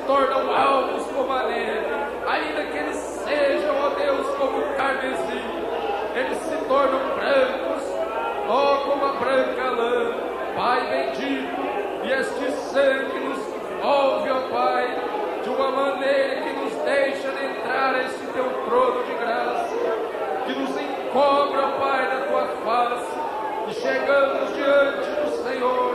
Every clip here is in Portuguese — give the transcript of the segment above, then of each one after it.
tornam alvos como a neve, ainda que eles sejam, ó Deus, como carmesim, eles se tornam brancos, ó, como a branca lã. Pai bendito, e este sangue nos envolve, ó Pai, de uma maneira que nos deixa de entrar a este teu trono de graça, que nos encobre, ó Pai, da tua face, e chegamos diante do Senhor,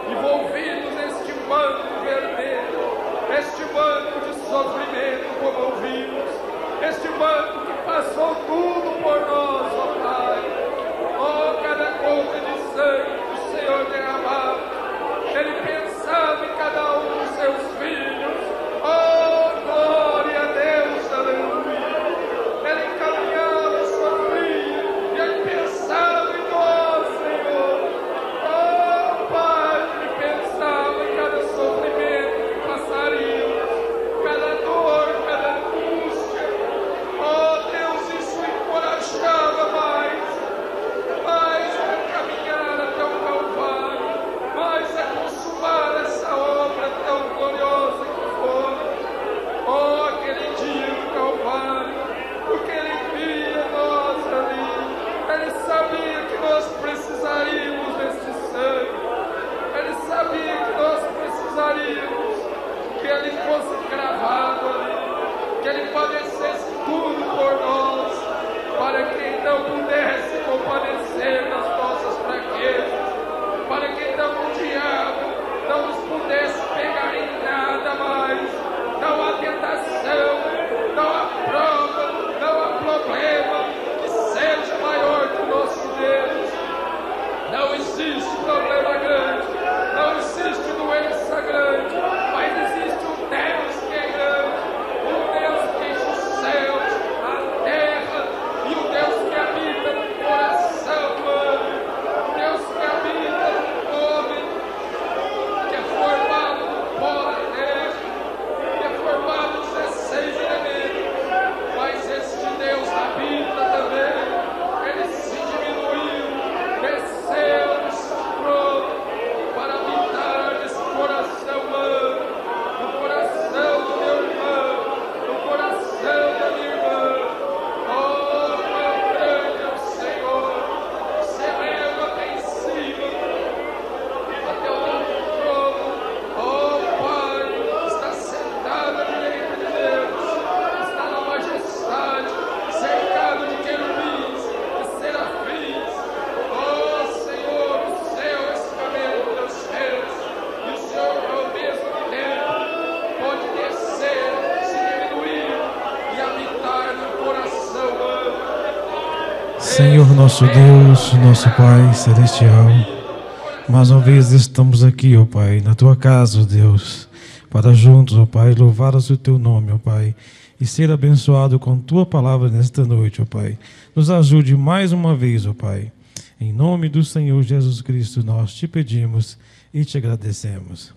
envolvidos neste manto vermelho, este manto de sofrimento, como ouvimos, este manto que passou tudo por nós, ó Pai. Oh, cada gota de sangue que o Senhor derramava, Ele pensava em cada um dos seus filhos. Oh, glória a Deus, aleluia. Ele caminhava, sofria, e Ele pensava em nós, Senhor. Oh, Pai, Ele pensava em cada sofrimento que passaríamos, cada dor, cada angústia. Oh, Deus, isso encorajava mais a caminhar até o Calvário, mais a consumar essa obra tão gloriosa que foi. Oh, aquele dia do Calvário, porque Ele via nós ali, Ele sabia que nós precisaríamos deste sangue, Ele sabia que nós precisaríamos que Ele fosse cravado ali, que Ele padecesse tudo por nós, para que então pudesse compadecer das nossas fraquezas, para que então o diabo não nos pudesse pegar em nada mais. Não há tentação, não há prova, não há problema que seja maior que o nosso Deus. Não existe problema grande, não existe doença grande, mas existe um Deus que é grande, um Deus que enche os céus, a terra, e um Deus que habita no coração humano, um Deus que habita no homem, que é formado do pó da terra, que é formado de 16 elementos, mas este Deus habita também. Ele se diminuiu, desceu desse trono para habitar nesse coração humano, no coração do meu irmão, no coração da minha irmã. Oh, quão grande é o Senhor! Se eleva até em cima, até o teu trono. Oh, Pai, está sentado à direita de Deus, está na majestade, cercado de querubins, de serafins. Oh, Senhor, o céu é esse caminho dos teus céus, e o Senhor, ao mesmo tempo, pode descer, se diminuir e habitar no coração humano. Senhor nosso Deus, nosso Pai Celestial, mais uma vez estamos aqui, ó Pai, na Tua casa, ó Deus, para juntos, ó Pai, louvar o Teu nome, ó Pai, e ser abençoado com Tua palavra nesta noite, ó Pai. Nos ajude mais uma vez, ó Pai. Em nome do Senhor Jesus Cristo, nós te pedimos e te agradecemos.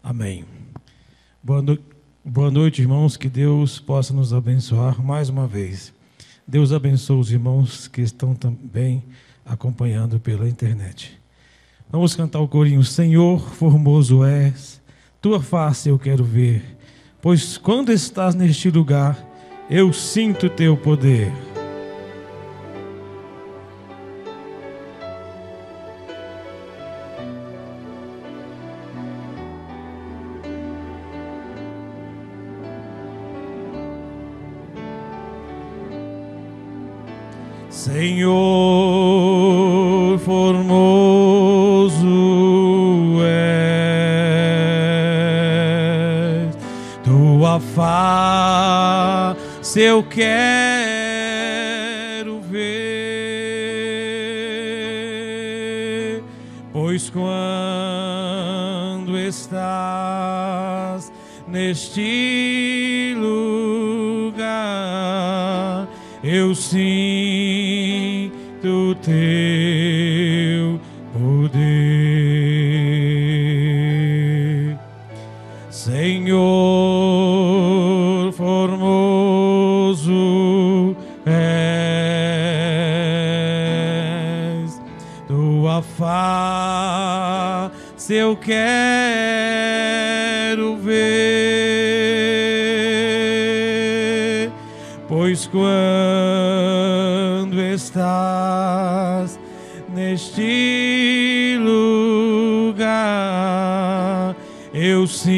Amém. Boa noite, irmãos, que Deus possa nos abençoar mais uma vez. Deus abençoe os irmãos que estão também acompanhando pela internet. Vamos cantar o corinho. Senhor, formoso és, tua face eu quero ver, pois quando estás neste lugar, eu sinto teu poder. Senhor, formoso és, tua face eu quero ver, pois quando estás neste lugar, eu sinto teu poder. Senhor, formoso és, tua face eu quero ver, pois quando estás neste lugar, eu sinto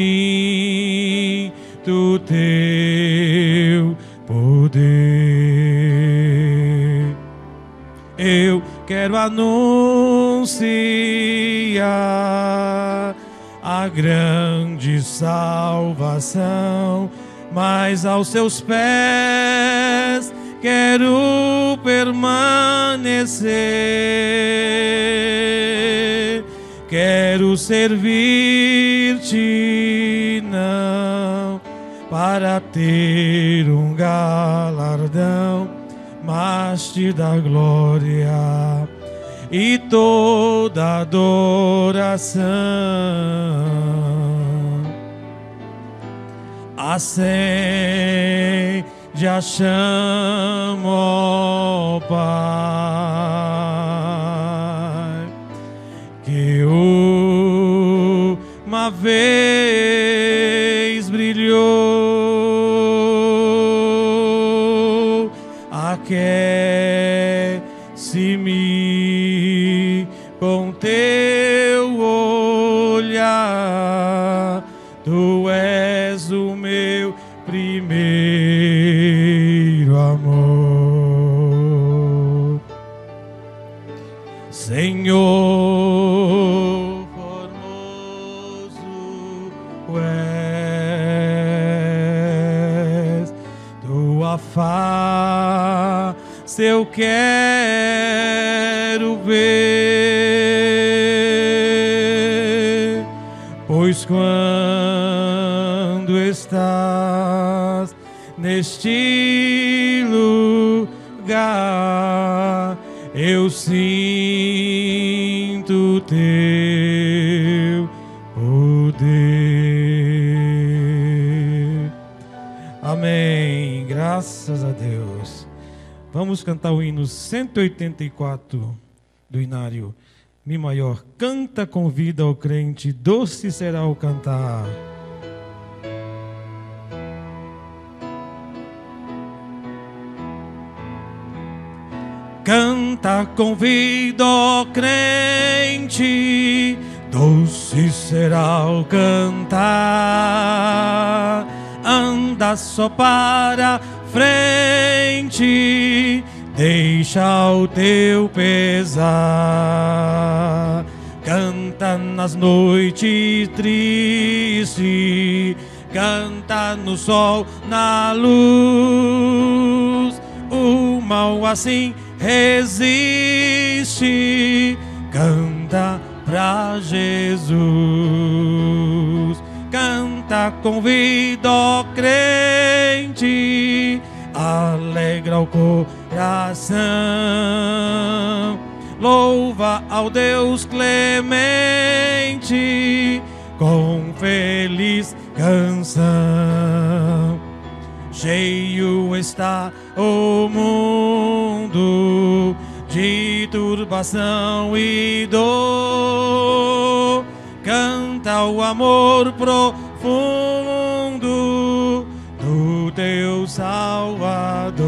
teu poder. Eu quero anunciar a grande salvação, mas aos seus pés quero permanecer. Quero servir-te, não para ter um galardão, mas te dar glória e toda adoração. Acende a chama, ó Pai, que uma vez brilhou. Aquece-me com teu olhar, tu és o meu primeiro amor. Senhor, formoso és, tua face eu quero ver, pois quando estás neste lugar, eu sinto teu poder. Amém. Graças a Deus. Vamos cantar o hino 184 do Inário Mi maior. Canta com vida ao crente, doce será o cantar. Canta com vida, ó crente, doce será o cantar. Anda só para frente, deixa o teu pesar. Canta nas noites tristes, canta no sol, na luz. O mal assim resiste, canta pra Jesus. Canta com vida, ó crente, alegra o coração. Louva ao Deus clemente com feliz canção. Cheio está o mundo de turbação e dor. Canta o amor profundo do teu Salvador.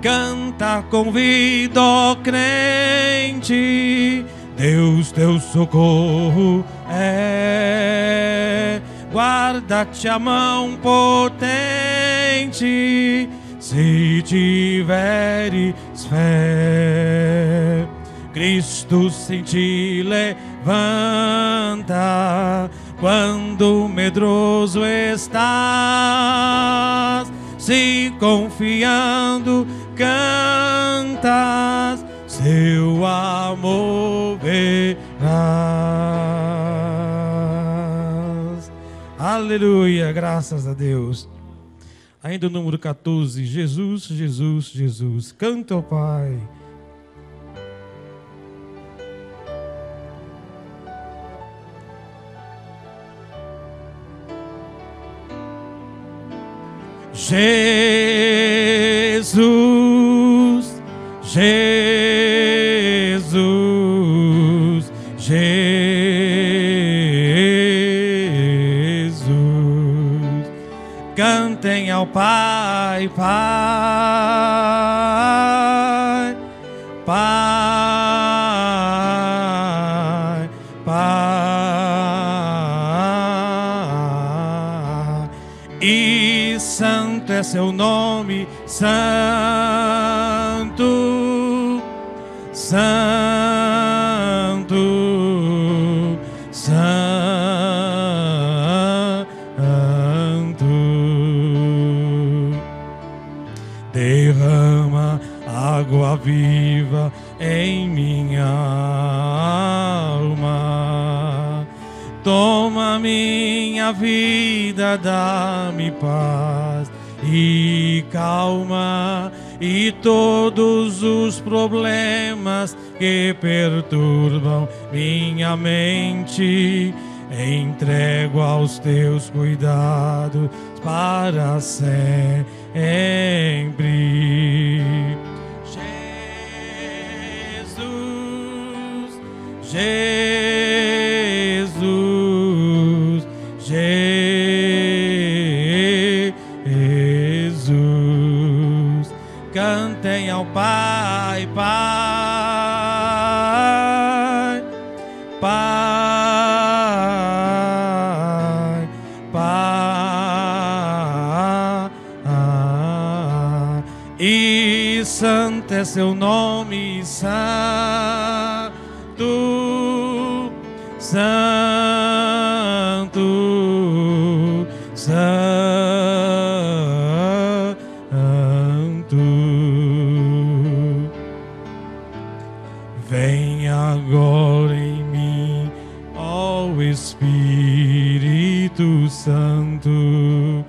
Canta com vida, ó crente, Deus teu socorro é. Guarda-te a mão potente, se tiveres fé. Cristo sim te levanta quando medroso estás. Se confiando cantas, seu amor verás. Aleluia, graças a Deus. Ainda o número 14, Jesus, Jesus, Jesus. Canta, ó Pai. Jesus, Jesus, ao Pai, Pai, Pai, Pai. E santo é seu nome, santo, santo, santo. Derrama água viva em minha alma. Toma minha vida, dá-me paz e calma, e todos os problemas que perturbam minha mente entrego aos teus cuidados para sempre. Jesus, Jesus, Jesus. Cantem ao Pai, Pai, Pai, Pai. E santo é seu nome, santo, santo, santo. Vem agora em mim, ó Espírito Santo,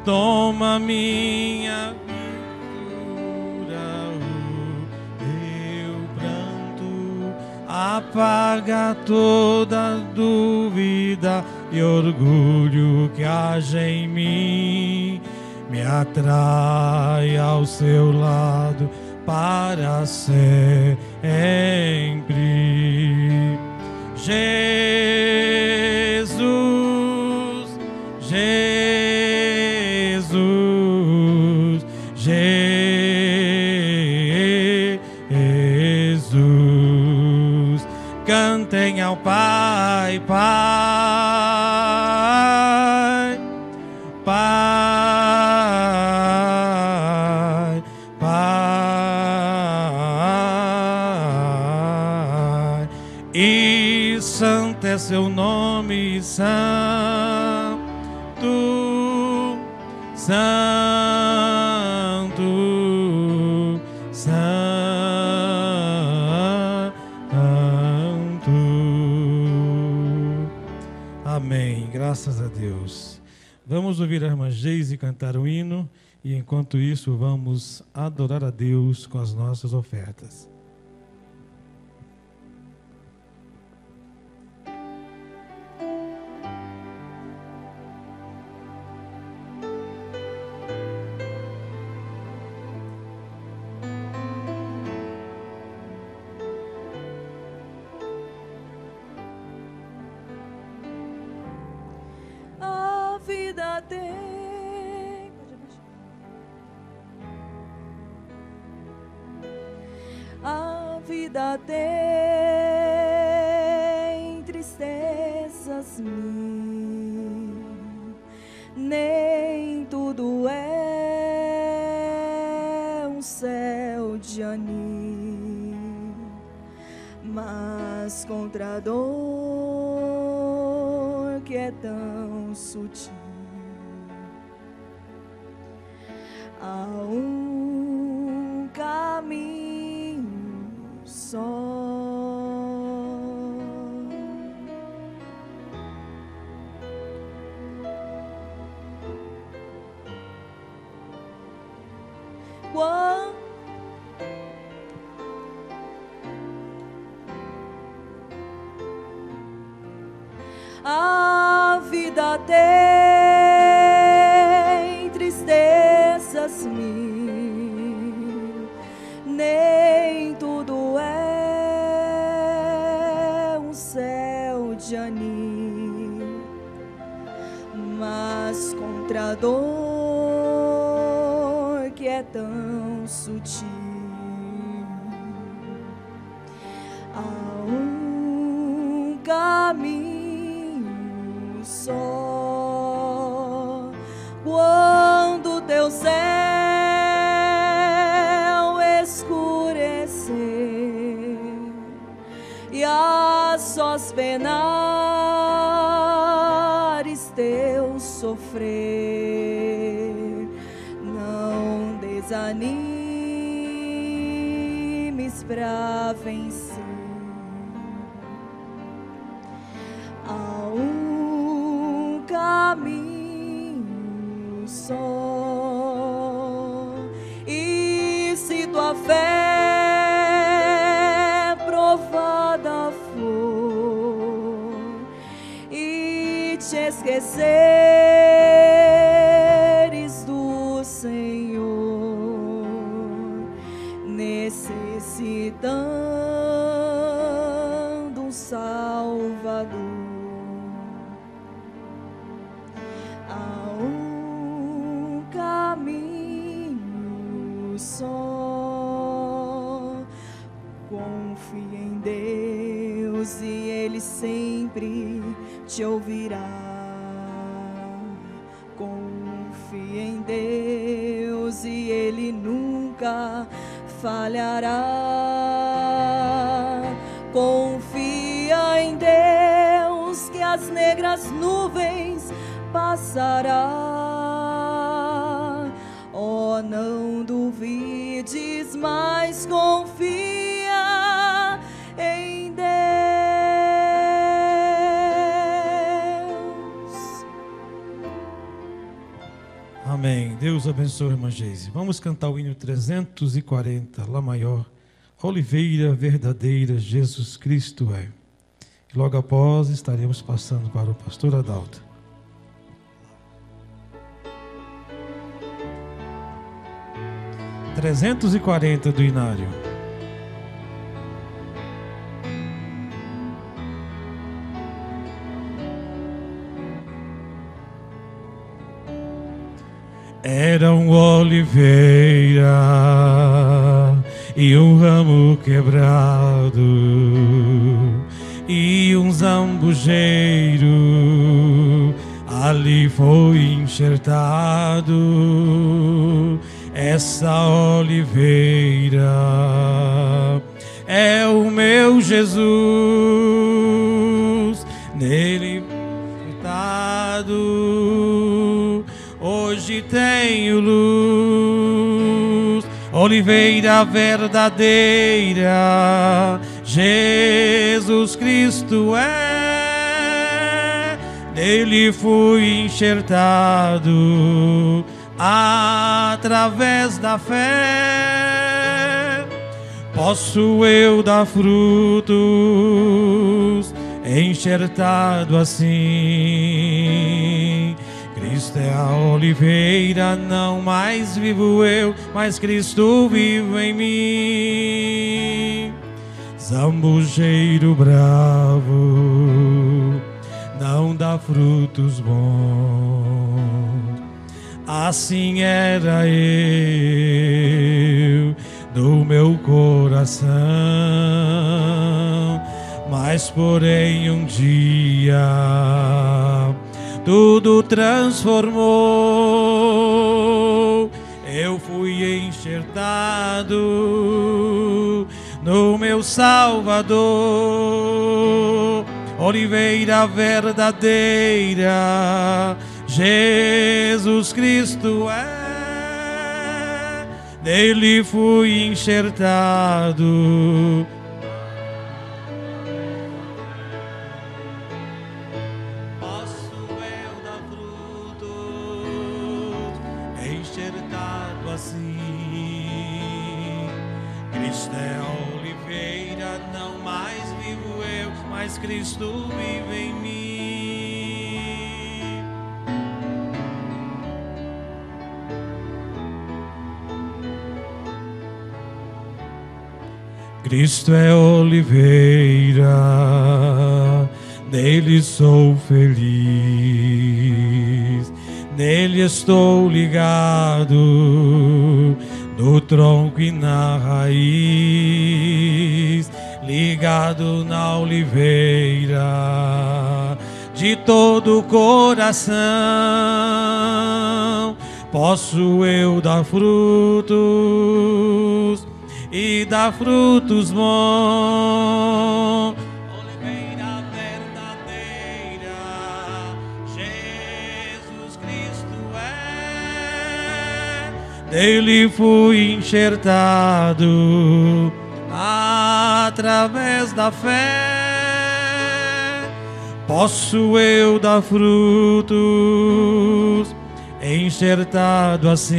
toma minha vida, o teu pranto apaga toda dúvida e orgulho que haja em mim, me atrai ao seu lado para sempre. Jesus, Jesus, Jesus. Cantem ao Pai, Pai, Pai, Pai. E santo é seu nome, santo, santo, santo. Amém. Graças a Deus. Vamos ouvir a irmã Geise cantar o hino e enquanto isso vamos adorar a Deus com as nossas ofertas. A vida tem a vida tem tristezas mil, nem tudo é um céu de anil, mas contra a dor que é tão sutil há um caminho só. A vida tem tristezas mil, nem tudo é um céu de anil, mas contra a dor tão sutil. Há um caminho só quando teu céu escurecer e a sós penares teu sofrer. Não desanimes pra vencer. Há um caminho só, e se tua fé provada for e te esqueceres do Senhor, necessitando um Salvador, há um caminho só. Confie em Deus e Ele sempre te ouvirá. Confie em Deus e Ele nunca falhará. Confia em Deus que as negras nuvens passará. Oh, não duvides, mas confia em Deus. Amém. Deus abençoe, irmã Geise. Vamos cantar o hino 340, Lá maior. Oliveira verdadeira, Jesus Cristo é. E logo após estaremos passando para o pastor Adalto. (340) do Inário. Era um oliveira e um ramo quebrado e um zambujeiro ali foi enxertado. Essa oliveira é o meu Jesus, nele enxertado hoje tenho luz. Oliveira verdadeira, Jesus Cristo é, nele fui enxertado através da fé. Posso eu dar frutos, enxertado assim. Cristo é a oliveira, não mais vivo eu, mas Cristo vive em mim. Zambujeiro bravo não dá frutos bons, assim era eu no meu coração. Mas porém um dia tudo transformou. Eu fui enxertado no meu Salvador. Oliveira verdadeira, Jesus Cristo é, nele fui enxertado. Posso eu dar frutos, enxertado assim. Cristo é a oliveira, não mais vivo eu, mas Cristo vive em mim. Cristo é oliveira, nele sou feliz, nele estou ligado, no tronco e na raiz, ligado na oliveira, de todo o coração, posso eu dar frutos e dar frutos bons. Oliveira verdadeira, Jesus Cristo é, dele fui enxertado através da fé, posso eu dar frutos, enxertado assim.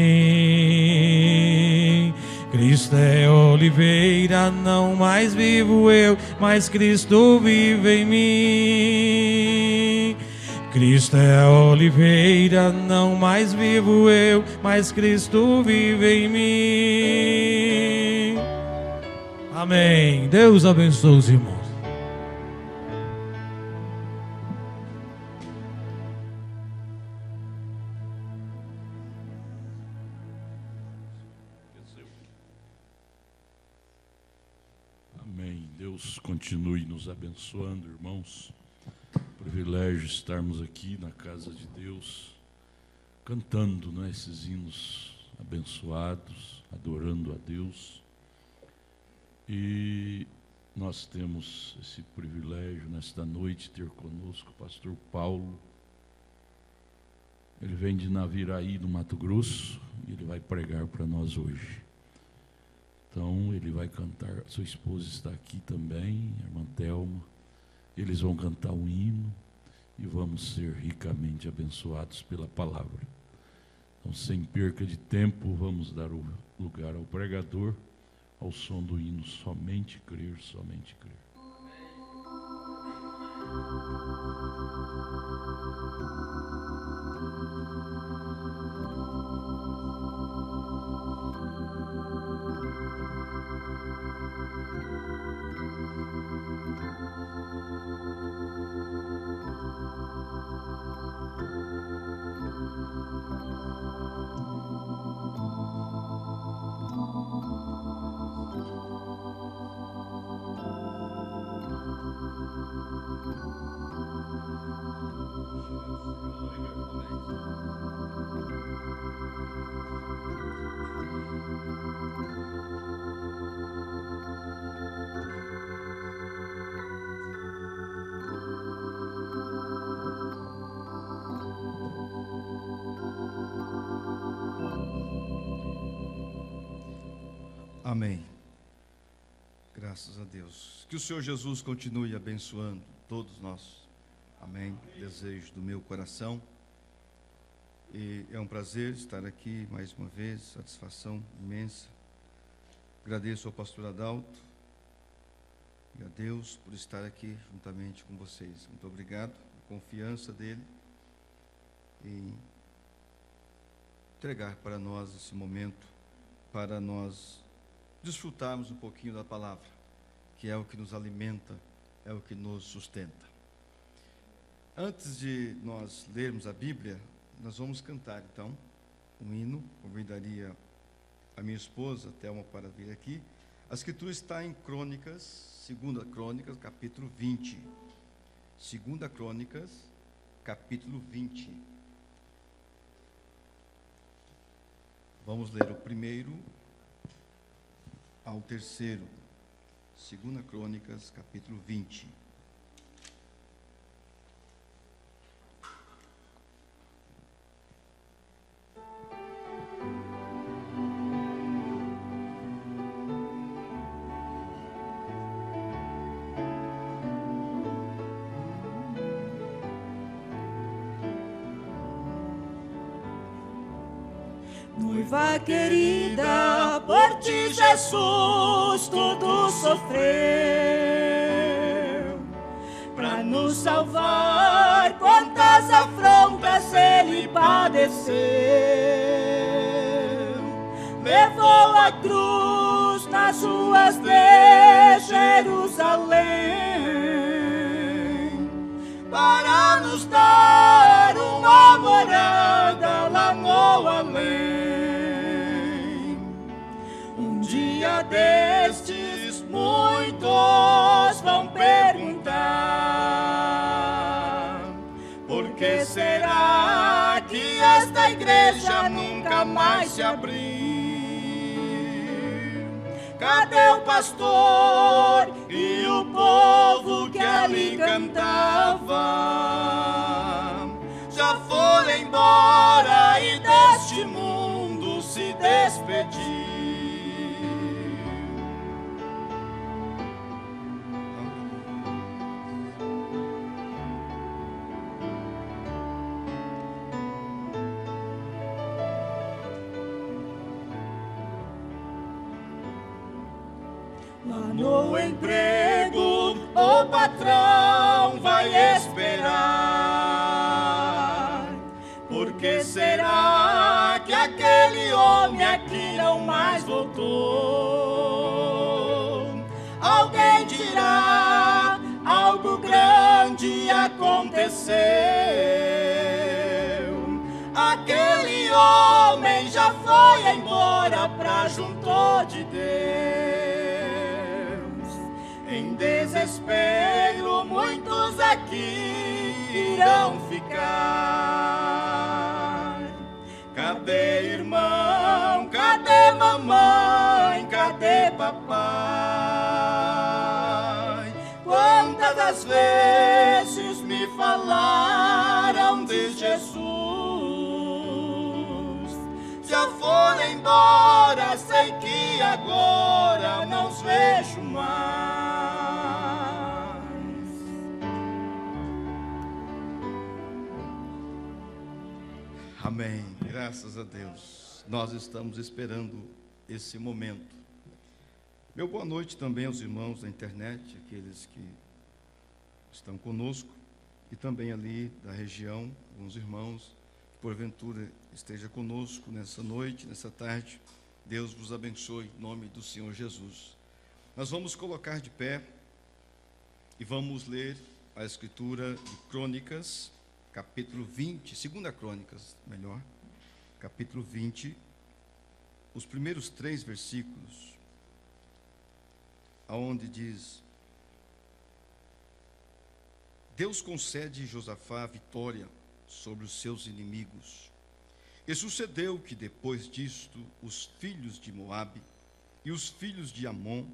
Cristo é oliveira, não mais vivo eu, mas Cristo vive em mim. Cristo é oliveira, não mais vivo eu, mas Cristo vive em mim. Amém. Deus abençoe os irmãos. Deus continue nos abençoando, irmãos. Privilégio estarmos aqui na casa de Deus, cantando, né, esses hinos abençoados, adorando a Deus. E nós temos esse privilégio nesta noite ter conosco o pastor Paulo. Ele vem de Naviraí, do Mato Grosso, e ele vai pregar para nós hoje. Então, ele vai cantar, sua esposa está aqui também, a irmã Thelma. Eles vão cantar um hino e vamos ser ricamente abençoados pela palavra. Então, sem perca de tempo, vamos dar o lugar ao pregador, ao som do hino Somente Crer, Somente Crer. Amém. Graças a Deus. Que o Senhor Jesus continue abençoando todos nós. Amém. Desejo do meu coração. E é um prazer estar aqui mais uma vez, satisfação imensa. Agradeço ao pastor Adalto e a Deus por estar aqui juntamente com vocês. Muito obrigado, a confiança dele em entregar para nós esse momento, para nós desfrutarmos um pouquinho da palavra, que é o que nos alimenta, é o que nos sustenta. Antes de nós lermos a Bíblia, nós vamos cantar então um hino. Convidaria a minha esposa, Thelma, para vir aqui. A escritura está em Crônicas, 2 Crônicas, capítulo 20. 2 Crônicas, capítulo 20. Vamos ler o primeiro ao terceiro. 2 Crônicas, capítulo 20. Noiva querida, por ti Jesus tudo sofreu, para nos salvar, quantas afrontas ele padeceu. Levou a cruz nas ruas de Jerusalém, para nos dar uma morada lá no além. dia destes, muitos vão perguntar: por que será que esta igreja nunca mais se abriu? Cadê o pastor e o povo que ali cantava? Já foram embora e deste mundo se despediu. Lá no emprego o patrão vai esperar. Por que será que aquele homem aqui não mais voltou? Alguém dirá, algo grande aconteceu. Aquele homem já foi embora pra junto de Deus. Em desespero, muitos aqui irão ficar. Cadê irmão? Cadê mamãe? Cadê papai? Quantas das vezes me falaram de Jesus? Já foram embora, sei que agora não os vejo mais. Amém. Graças a Deus. Nós estamos esperando esse momento. Meu boa noite também aos irmãos da internet, aqueles que estão conosco, e também ali da região, alguns irmãos que porventura esteja conosco nessa noite, nessa tarde. Deus vos abençoe em nome do Senhor Jesus. Nós vamos colocar de pé e vamos ler a escritura de Crônicas, capítulo 20, 2 Crônicas, melhor, capítulo 20, os primeiros 3 versículos, aonde diz: Deus concede a Josafá vitória sobre os seus inimigos. E sucedeu que depois disto, os filhos de Moabe e os filhos de Amon,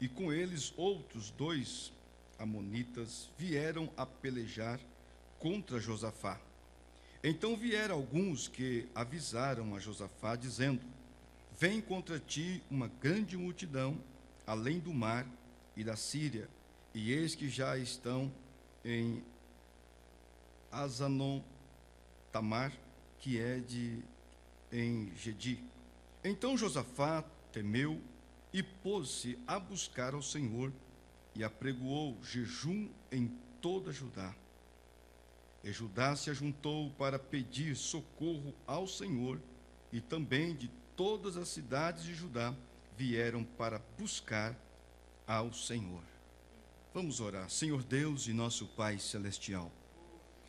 e com eles outros 2 amonitas, vieram a pelejar contra Josafá. Então vieram alguns que avisaram a Josafá, dizendo: vem contra ti uma grande multidão, além do mar e da Síria, e eis que já estão em Azanon Tamar, que é em Gedi. Então Josafá temeu e pôs-se a buscar ao Senhor, e apregoou jejum em toda Judá. E Judá se ajuntou para pedir socorro ao Senhor, e também de todas as cidades de Judá vieram para buscar ao Senhor. Vamos orar. Senhor Deus e nosso Pai Celestial,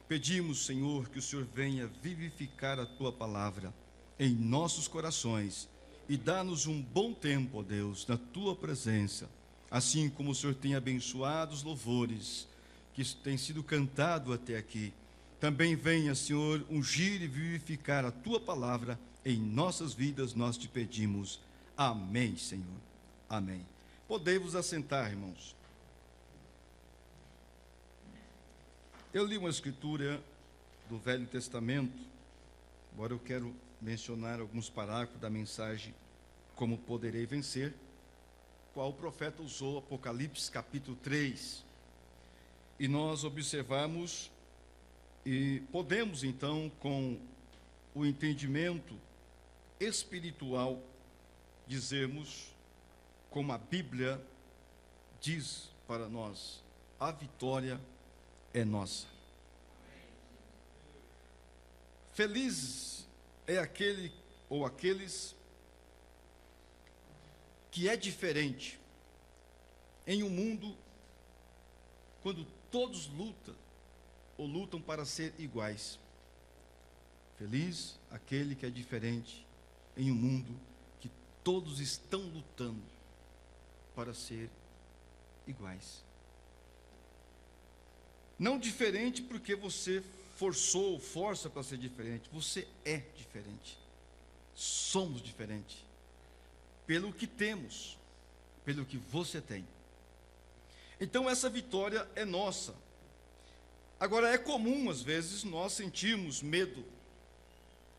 pedimos, Senhor, que o Senhor venha vivificar a Tua palavra em nossos corações e dá-nos um bom tempo, ó Deus, na Tua presença, assim como o Senhor tem abençoado os louvores que têm sido cantados até aqui. Também venha, Senhor, ungir e vivificar a Tua palavra em nossas vidas, nós te pedimos. Amém, Senhor. Amém. Podei-vos assentar, irmãos. Eu li uma escritura do Velho Testamento, agora eu quero mencionar alguns parágrafos da mensagem Como Poderei Vencer, qual o profeta usou, Apocalipse capítulo 3. E nós observamos e podemos então, com o entendimento espiritual, dizermos, como a Bíblia diz para nós: a vitória é nossa. Feliz é aquele ou aqueles que é diferente em um mundo quando todos lutam para ser iguais. Feliz aquele que é diferente em um mundo que todos estão lutando para ser iguais. Não diferente porque você forçou ou força para ser diferente. Você é diferente. Somos diferentes. Pelo que temos, pelo que você tem. Então essa vitória é nossa. Agora é comum às vezes nós sentirmos medo.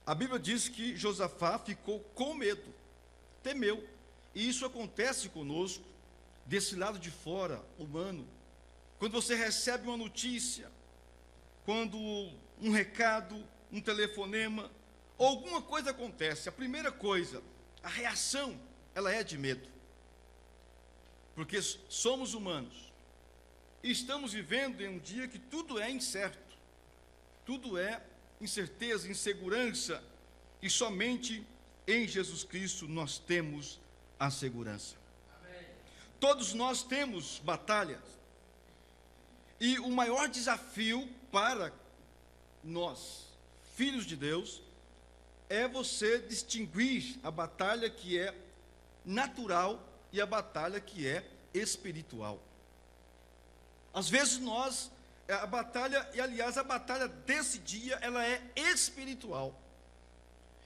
A Bíblia diz que Josafá ficou com medo, temeu. E isso acontece conosco, desse lado de fora, humano. Quando você recebe uma notícia, quando um recado, um telefonema, ou alguma coisa acontece, a primeira coisa, a reação, ela é de medo. Porque somos humanos. E estamos vivendo em um dia que tudo é incerto. Tudo é incerteza, insegurança. E somente em Jesus Cristo nós temos a segurança. Amém. Todos nós temos batalhas. E o maior desafio para nós, filhos de Deus, é você distinguir a batalha que é natural e a batalha que é espiritual. Às vezes a batalha, e aliás a batalha desse dia, ela é espiritual.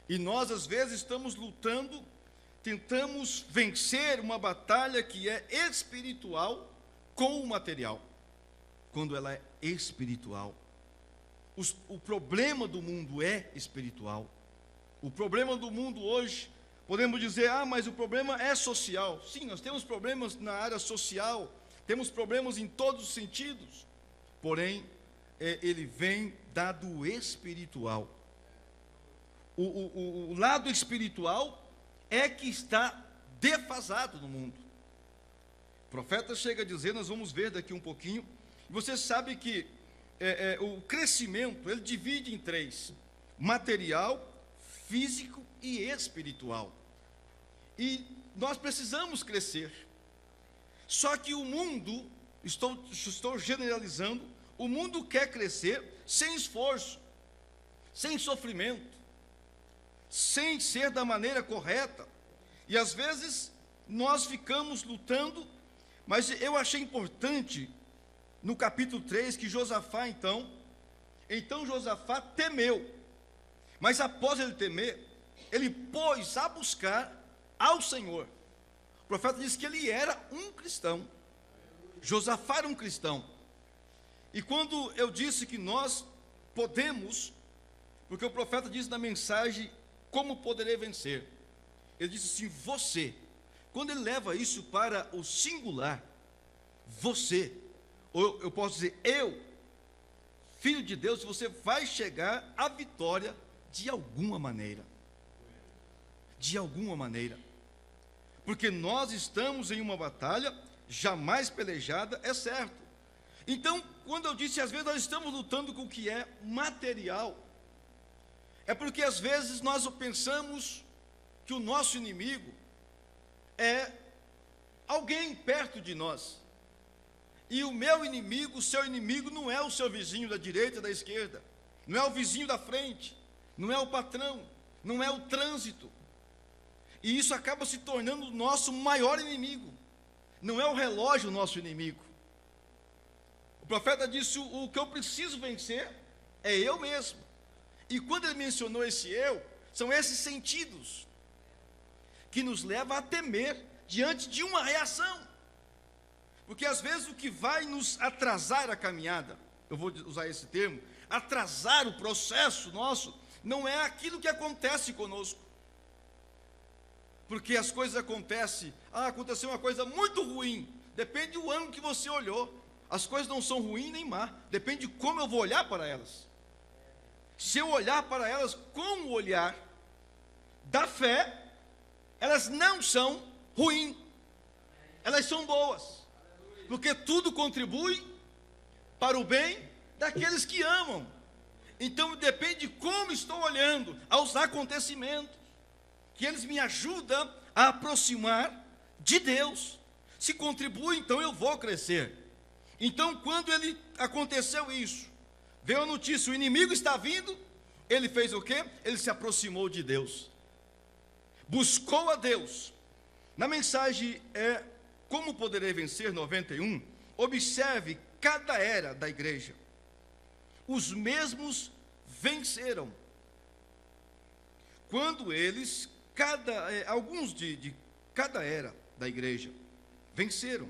E nós às vezes estamos lutando, tentamos vencer uma batalha que é espiritual com o material. Quando ela é espiritual. O problema do mundo é espiritual. O problema do mundo hoje, podemos dizer, mas o problema é social. Sim, nós temos problemas na área social, temos problemas em todos os sentidos. Porém, ele vem do espiritual. O lado espiritual é que está defasado no mundo. O profeta chega a dizer, nós vamos ver daqui um pouquinho, você sabe que o crescimento, ele divide em 3, material, físico e espiritual. E nós precisamos crescer. Só que o mundo, estou generalizando, o mundo quer crescer sem esforço, sem sofrimento, sem ser da maneira correta. E às vezes nós ficamos lutando, mas eu achei importante no capítulo 3 que Josafá então Josafá temeu. Mas após ele temer, ele pôs a buscar ao Senhor. O profeta disse que ele era um cristão. Josafá era um cristão. E quando eu disse que nós podemos, porque o profeta diz na mensagem, como poderei vencer? Ele disse assim, você. Quando ele leva isso para o singular, você, ou eu posso dizer, eu, filho de Deus, você vai chegar à vitória de alguma maneira. De alguma maneira. Porque nós estamos em uma batalha jamais pelejada, é certo. Então, quando eu disse, às vezes nós estamos lutando com o que é material, é porque às vezes nós pensamos que o nosso inimigo é alguém perto de nós. E o meu inimigo, o seu inimigo, não é o seu vizinho da direita, da esquerda, não é o vizinho da frente, não é o patrão, não é o trânsito. E isso acaba se tornando o nosso maior inimigo. Não é o relógio o nosso inimigo. O profeta disse, o que eu preciso vencer é eu mesmo. E quando ele mencionou esse eu, são esses sentidos que nos levam a temer diante de uma reação. Porque às vezes o que vai nos atrasar a caminhada, eu vou usar esse termo, atrasar o processo nosso, não é aquilo que acontece conosco. Porque as coisas acontecem, aconteceu uma coisa muito ruim, depende do ângulo que você olhou. As coisas não são ruins nem má, depende de como eu vou olhar para elas. Se eu olhar para elas com o olhar da fé, elas não são ruins, elas são boas, porque tudo contribui para o bem daqueles que amam. Então depende de como estou olhando aos acontecimentos, que eles me ajudam a aproximar de Deus. Se contribui, então eu vou crescer. Então quando aconteceu isso, veio a notícia, o inimigo está vindo, ele fez o quê? Ele se aproximou de Deus, buscou a Deus, Na mensagem Como Poderei Vencer 91, observe cada era da igreja. Os mesmos venceram. Quando eles, alguns de cada era da igreja, venceram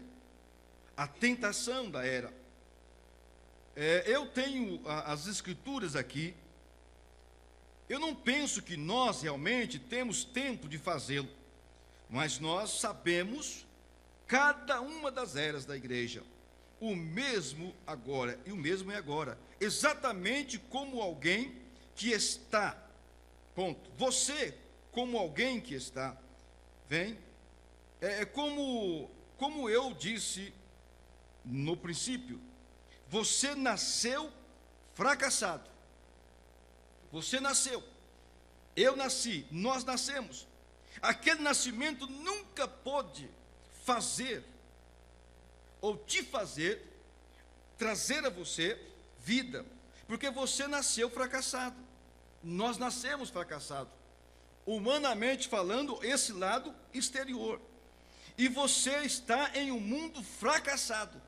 a tentação da era. Eu tenho as escrituras aqui. Eu não penso que nós realmente temos tempo de fazê-lo, mas nós sabemos cada uma das eras da igreja. O mesmo agora e o mesmo é agora, exatamente como alguém que está, ponto. Você, como alguém que está, vem, como eu disse no princípio, você nasceu fracassado. Você nasceu, eu nasci, nós nascemos. Aquele nascimento nunca pôde fazer, ou te fazer, trazer a você vida, porque você nasceu fracassado. Nós nascemos fracassados, humanamente falando, esse lado exterior. E você está em um mundo fracassado.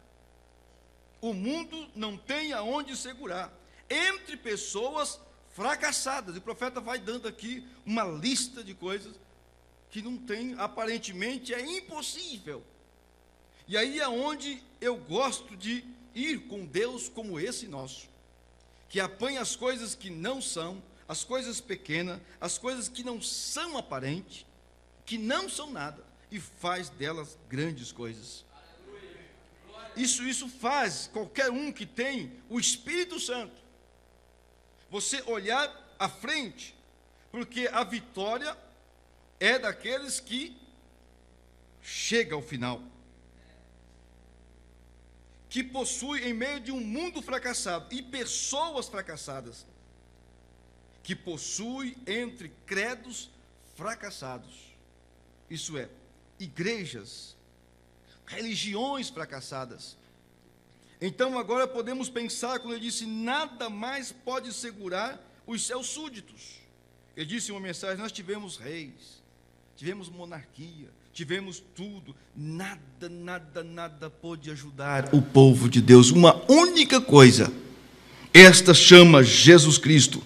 O mundo não tem aonde segurar, entre pessoas fracassadas. E o profeta vai dando aqui uma lista de coisas que não tem, aparentemente é impossível. E aí é onde eu gosto de ir com Deus como esse nosso, que apanha as coisas que não são, as coisas pequenas, as coisas que não são aparentes, que não são nada, e faz delas grandes coisas. Isso faz qualquer um que tem o Espírito Santo, você olhar à frente, porque a vitória é daqueles que chegam ao final, que possui em meio de um mundo fracassado e pessoas fracassadas, que possui entre credos fracassados, isso é, igrejas, religiões fracassadas. Então agora podemos pensar, quando ele disse, nada mais pode segurar os seus súditos. Ele disse em uma mensagem, nós tivemos reis, tivemos monarquia, tivemos tudo, nada pôde ajudar o povo de Deus. Uma única coisa, esta chama Jesus Cristo.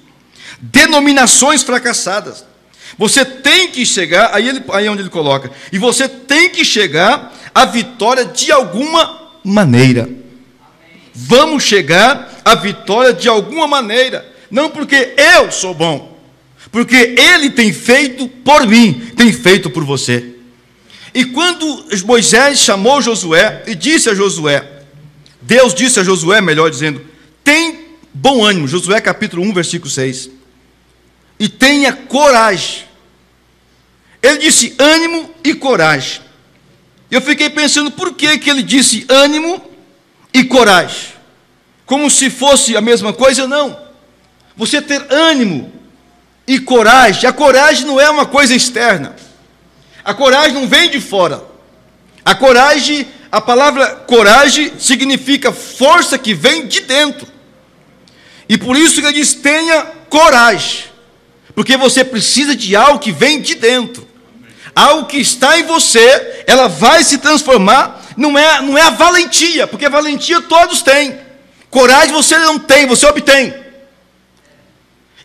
Denominações fracassadas. Você tem que chegar, aí é onde ele coloca, e você tem que chegar à vitória de alguma maneira. Vamos chegar à vitória de alguma maneira, não porque eu sou bom, porque ele tem feito por mim, tem feito por você. E quando Moisés chamou Josué e disse a Josué, Deus disse a Josué, melhor dizendo, tem bom ânimo, Josué capítulo 1, versículo 6, e tenha coragem. Ele disse ânimo e coragem. Eu fiquei pensando, por que ele disse ânimo e coragem? Como se fosse a mesma coisa? Não. Você ter ânimo e coragem, a coragem não é uma coisa externa. A coragem não vem de fora. A coragem, a palavra coragem significa força que vem de dentro. E por isso que ele diz, tenha coragem. Porque você precisa de algo que vem de dentro. Algo que está em você, ela vai se transformar, não é a valentia, porque valentia todos têm. Coragem você não tem, você obtém.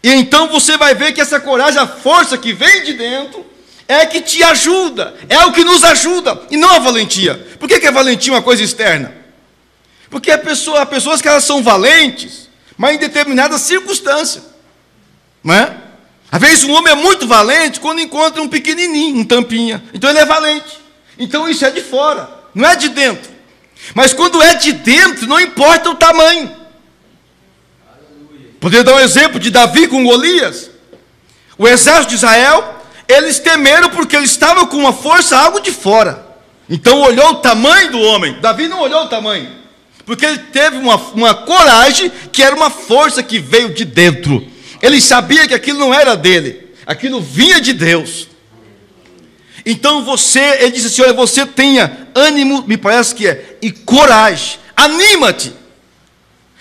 E então você vai ver que essa coragem, a força que vem de dentro, é que te ajuda, é o que nos ajuda, e não a valentia. Por que a valentia é uma coisa externa? Porque há pessoas que elas são valentes, mas em determinadas circunstâncias, não é? Às vezes um homem é muito valente quando encontra um pequenininho, um tampinha, então ele é valente. Então isso é de fora, não é de dentro. Mas quando é de dentro, não importa o tamanho. Poderia dar um exemplo de Davi com Golias. O exército de Israel, eles temeram porque ele estava com uma força, algo de fora. Então olhou o tamanho do homem. Davi não olhou o tamanho, porque ele teve uma coragem, que era uma força que veio de dentro. Ele sabia que aquilo não era dele, aquilo vinha de Deus. Então ele disse assim, olha, você tenha ânimo, me parece que é, e coragem, anima-te,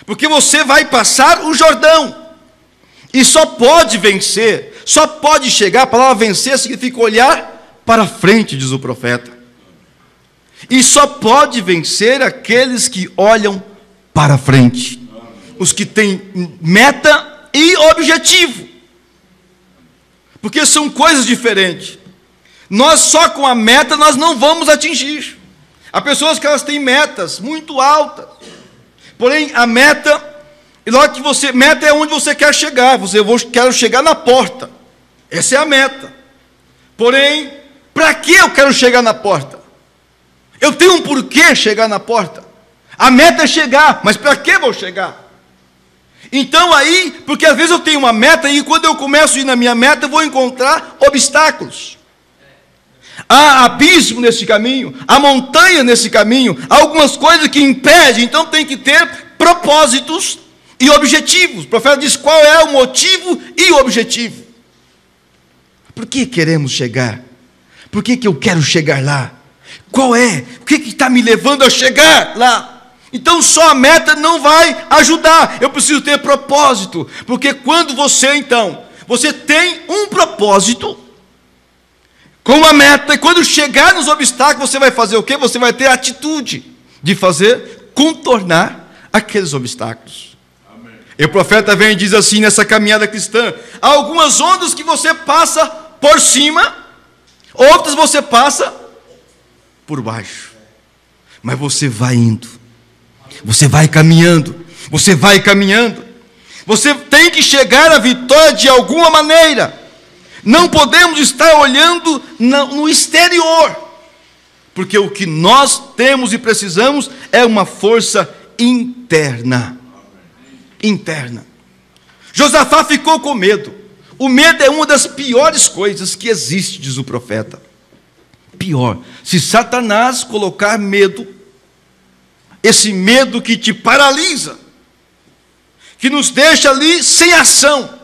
porque você vai passar o Jordão, e só pode vencer, só pode chegar, a palavra vencer significa olhar para frente, diz o profeta. E só pode vencer aqueles que olham para frente. Os que têm meta e objetivo. Porque são coisas diferentes. Nós só com a meta nós não vamos atingir. Há pessoas que elas têm metas muito altas. Porém, a meta, e logo que você, meta é onde você quer chegar. Quero chegar na porta. Essa é a meta. Porém, para que eu quero chegar na porta? Eu tenho um porquê chegar na porta. A meta é chegar, mas para que vou chegar? Então aí, porque às vezes eu tenho uma meta e quando eu começo a ir na minha meta, eu vou encontrar obstáculos. Há abismo nesse caminho, há montanha nesse caminho, há algumas coisas que impedem, então tem que ter propósitos e objetivos. O profeta diz qual é o motivo e o objetivo. Por que queremos chegar? Por que eu quero chegar lá? Qual é? O que está me levando a chegar lá? Então só a meta não vai ajudar. Eu preciso ter propósito. Porque quando você tem um propósito com uma meta, e quando chegar nos obstáculos, você vai fazer o quê? Você vai ter a atitude de contornar aqueles obstáculos. Amém. E o profeta vem e diz assim nessa caminhada cristã: há algumas ondas que você passa por cima, outras você passa por baixo. Mas você vai indo. Você vai caminhando. Você vai caminhando. Você tem que chegar à vitória de alguma maneira. Não podemos estar olhando no exterior. Porque o que nós temos e precisamos é uma força interna. Interna. Josafá ficou com medo. O medo é uma das piores coisas que existe, diz o profeta. Pior, se Satanás colocar medo, esse medo que te paralisa, que nos deixa ali sem ação,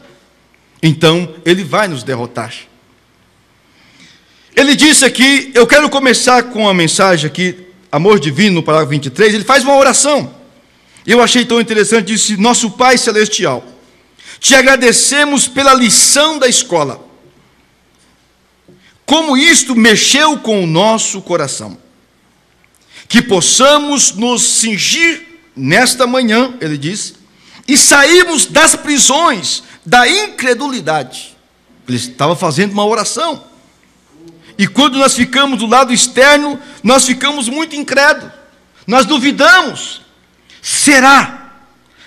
então ele vai nos derrotar. Ele disse aqui, eu quero começar com uma mensagem aqui, Amor Divino, no parágrafo 23, ele faz uma oração. Eu achei tão interessante, disse: nosso Pai Celestial, te agradecemos pela lição da escola. Como isto mexeu com o nosso coração. Que possamos nos cingir nesta manhã, ele diz, e sairmos das prisões da incredulidade. Ele estava fazendo uma oração. E quando nós ficamos do lado externo, nós ficamos muito incrédulos. Nós duvidamos. Será?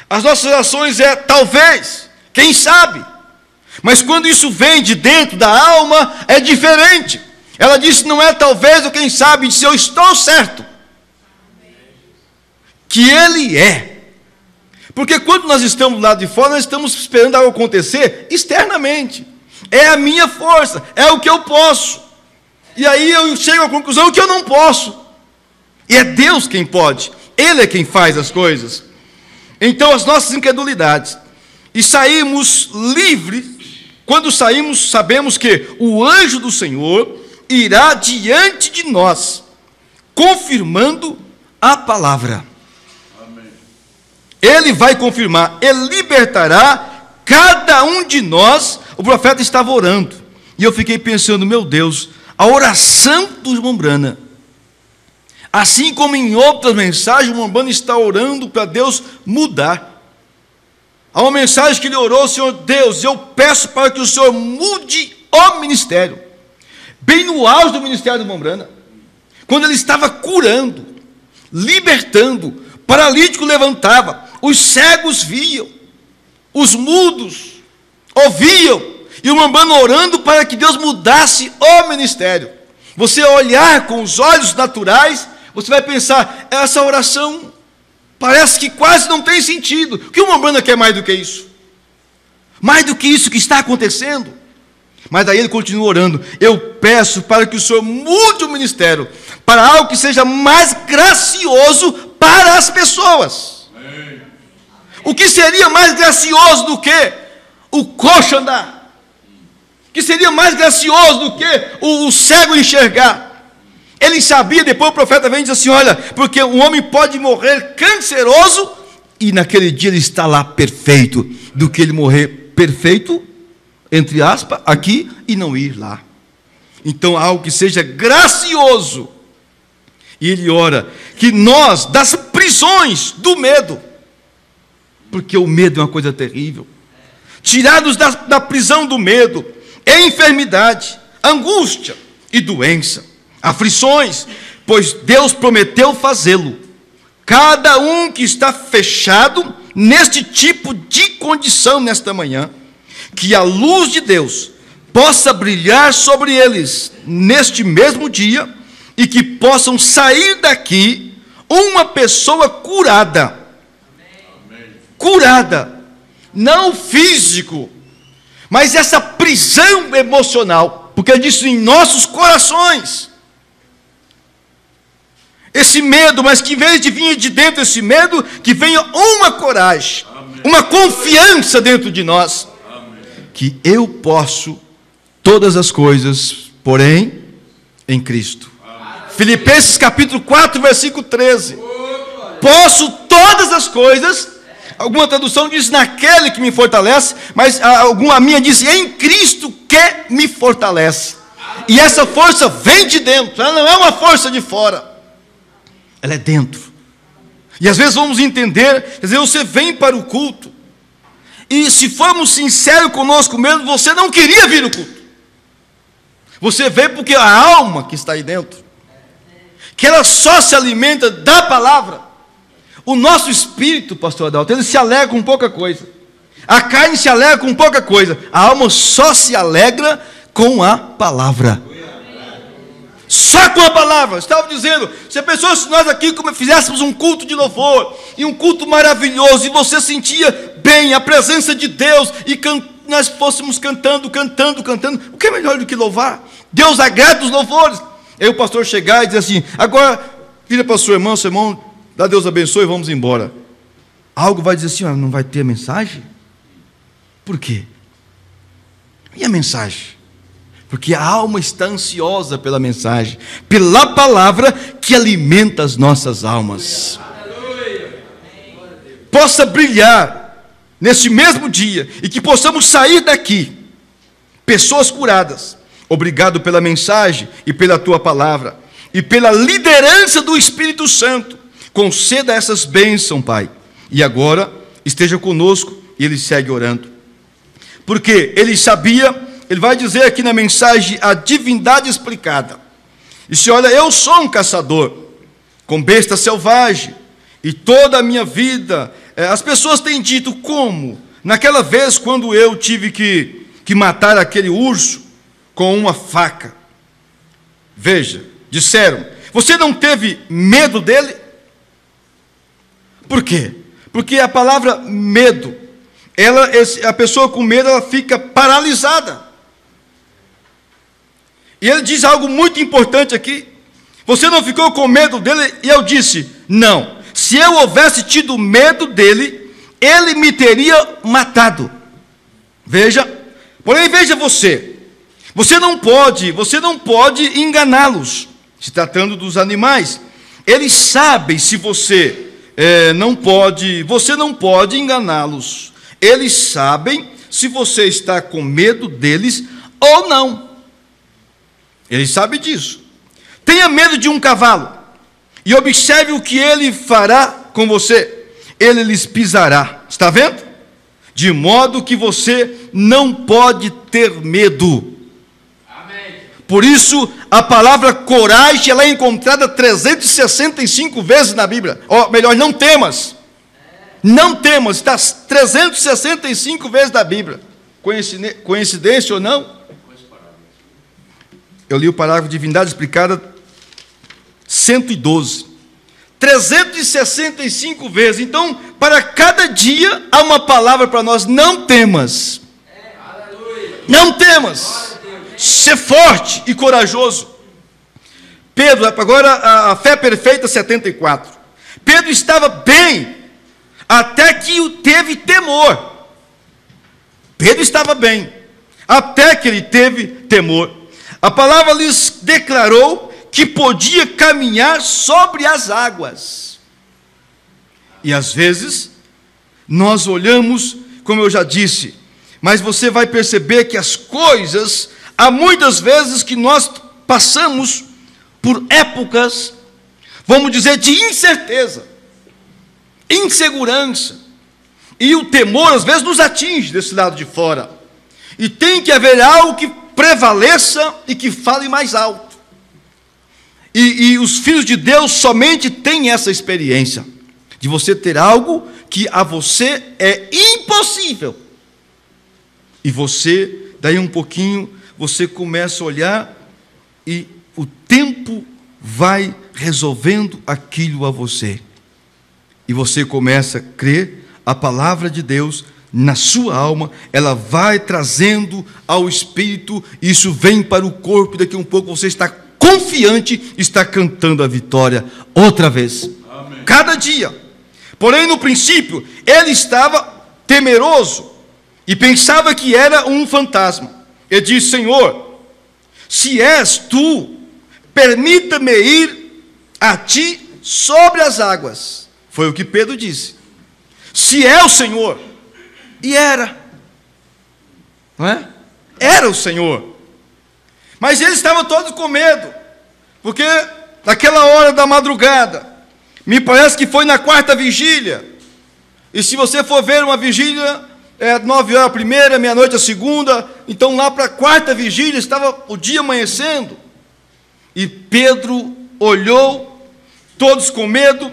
As nossas orações é talvez, quem sabe? Mas quando isso vem de dentro da alma, é diferente. Ela disse, não é talvez ou quem sabe, disse, eu estou certo. Que Ele é. Porque quando nós estamos do lado de fora, nós estamos esperando algo acontecer externamente. É a minha força, é o que eu posso. E aí eu chego à conclusão que eu não posso. E é Deus quem pode. Ele é quem faz as coisas. Então as nossas incredulidades. E saímos livres. Quando saímos, sabemos que o anjo do Senhor irá diante de nós, confirmando a palavra. Amém. Ele vai confirmar, ele libertará cada um de nós. O profeta estava orando, e eu fiquei pensando, meu Deus, a oração do irmão Brana, assim como em outras mensagens, o irmão Brana está orando para Deus mudar. Há uma mensagem que ele orou, Senhor Deus, eu peço para que o Senhor mude o ministério. Bem no auge do ministério do irmão Brana, quando ele estava curando, libertando, paralítico levantava, os cegos viam, os mudos ouviam, e o irmão Brana orando para que Deus mudasse o ministério. Você olhar com os olhos naturais, você vai pensar, essa oração parece que quase não tem sentido. O que o irmão Brana quer mais do que isso? Mais do que isso que está acontecendo? Mas daí ele continua orando. Eu peço para que o Senhor mude o ministério para algo que seja mais gracioso para as pessoas. Amém. O que seria mais gracioso do que o coxo andar? O que seria mais gracioso do que o cego enxergar? Ele sabia, depois o profeta vem e diz assim, olha, porque um homem pode morrer canceroso e naquele dia ele está lá perfeito, do que ele morrer perfeito, entre aspas, aqui e não ir lá. então algo que seja gracioso. E ele ora que nós, das prisões do medo, porque o medo é uma coisa terrível, tirados da prisão do medo, enfermidade, angústia e doença, aflições, pois Deus prometeu fazê-lo. Cada um que está fechado neste tipo de condição nesta manhã, que a luz de Deus possa brilhar sobre eles neste mesmo dia, e que possam sair daqui uma pessoa curada. Curada, não físico, mas essa prisão emocional, porque ele disse em nossos corações. Esse medo, mas que em vez de vir de dentro esse medo, que venha uma coragem, uma confiança dentro de nós, que eu posso todas as coisas, porém, em Cristo. Filipenses capítulo 4, versículo 13. Posso todas as coisas, alguma tradução diz naquele que me fortalece, mas a minha diz em Cristo que me fortalece. E essa força vem de dentro, ela não é uma força de fora, ela é dentro. E às vezes vamos entender, quer dizer, você vem para o culto, e se formos sinceros conosco mesmo, você não queria vir no culto. Você veio porque a alma que está aí dentro, que ela só se alimenta da palavra. O nosso espírito, pastor Adalto, ele se alegra com pouca coisa. A carne se alegra com pouca coisa. A alma só se alegra com a palavra. Só com a palavra. Estava dizendo, se a pessoa, se nós aqui fizéssemos um culto de louvor, e um culto maravilhoso, e você sentia bem a presença de Deus, e nós fôssemos cantando, o que é melhor do que louvar? Deus agrada os louvores. Aí o pastor chegar e dizer assim, agora vira para o seu irmão, dá Deus abençoe e vamos embora. Algo vai dizer assim, não vai ter a mensagem? Por quê? E a mensagem? Porque a alma está ansiosa pela mensagem, pela palavra que alimenta as nossas almas. Possa brilhar neste mesmo dia, e que possamos sair daqui, pessoas curadas. Obrigado pela mensagem e pela tua palavra, e pela liderança do Espírito Santo. Conceda essas bênçãos, Pai. E agora, esteja conosco, e ele segue orando. Porque ele sabia, ele vai dizer aqui na mensagem, a divindade explicada. E se olha, eu sou um caçador, com besta selvagem, e toda a minha vida, as pessoas têm dito como? Naquela vez, quando eu tive que matar aquele urso, com uma faca. Veja, disseram, você não teve medo dele? Por quê? Porque a palavra medo, a pessoa com medo, ela fica paralisada. E ele diz algo muito importante aqui. Você não ficou com medo dele? E eu disse, não. Se eu houvesse tido medo dele, ele me teria matado. Veja, porém veja você não pode enganá-los, se tratando dos animais. Eles sabem se você você não pode enganá-los. Eles sabem se você está com medo deles ou não. Eles sabem disso. Tenha medo de um cavalo e observe o que ele fará com você. Ele lhes pisará. Está vendo? De modo que você não pode ter medo. Por isso, a palavra coragem, ela é encontrada 365 vezes na Bíblia. Ou melhor, não temas. Não temas, está 365 vezes na Bíblia. Coincidência ou não? Eu li o parágrafo Divindade Explicada 112. 365 vezes. Então, para cada dia, há uma palavra para nós. Não temas. Não temas. Ser forte e corajoso. Pedro, agora a fé perfeita 74. Pedro estava bem, até que teve temor. Pedro estava bem, até que ele teve temor. A palavra lhes declarou que podia caminhar sobre as águas. E às vezes, nós olhamos, como eu já disse, mas você vai perceber que as coisas há muitas vezes que nós passamos por épocas, vamos dizer, de incerteza, insegurança, e o temor às vezes nos atinge desse lado de fora, e tem que haver algo que prevaleça e que fale mais alto. E os filhos de Deus somente têm essa experiência, de você ter algo que a você é impossível, e você, daí um pouquinho, você começa a olhar, e o tempo vai resolvendo aquilo a você, e você começa a crer a palavra de Deus na sua alma, ela vai trazendo ao espírito, isso vem para o corpo, e daqui a um pouco você está confiante, está cantando a vitória outra vez. Amém. Cada dia. Porém, no princípio, ele estava temeroso e pensava que era um fantasma. Ele disse: Senhor, se és tu, permita-me ir a ti sobre as águas. Foi o que Pedro disse. Se é o Senhor. E era. Não é? Era o Senhor. Mas eles estavam todos com medo, porque naquela hora da madrugada, me parece que foi na quarta vigília, e se você for ver uma vigília, 9 horas a primeira, meia-noite a segunda, então lá para a quarta vigília, estava o dia amanhecendo, e Pedro olhou, todos com medo,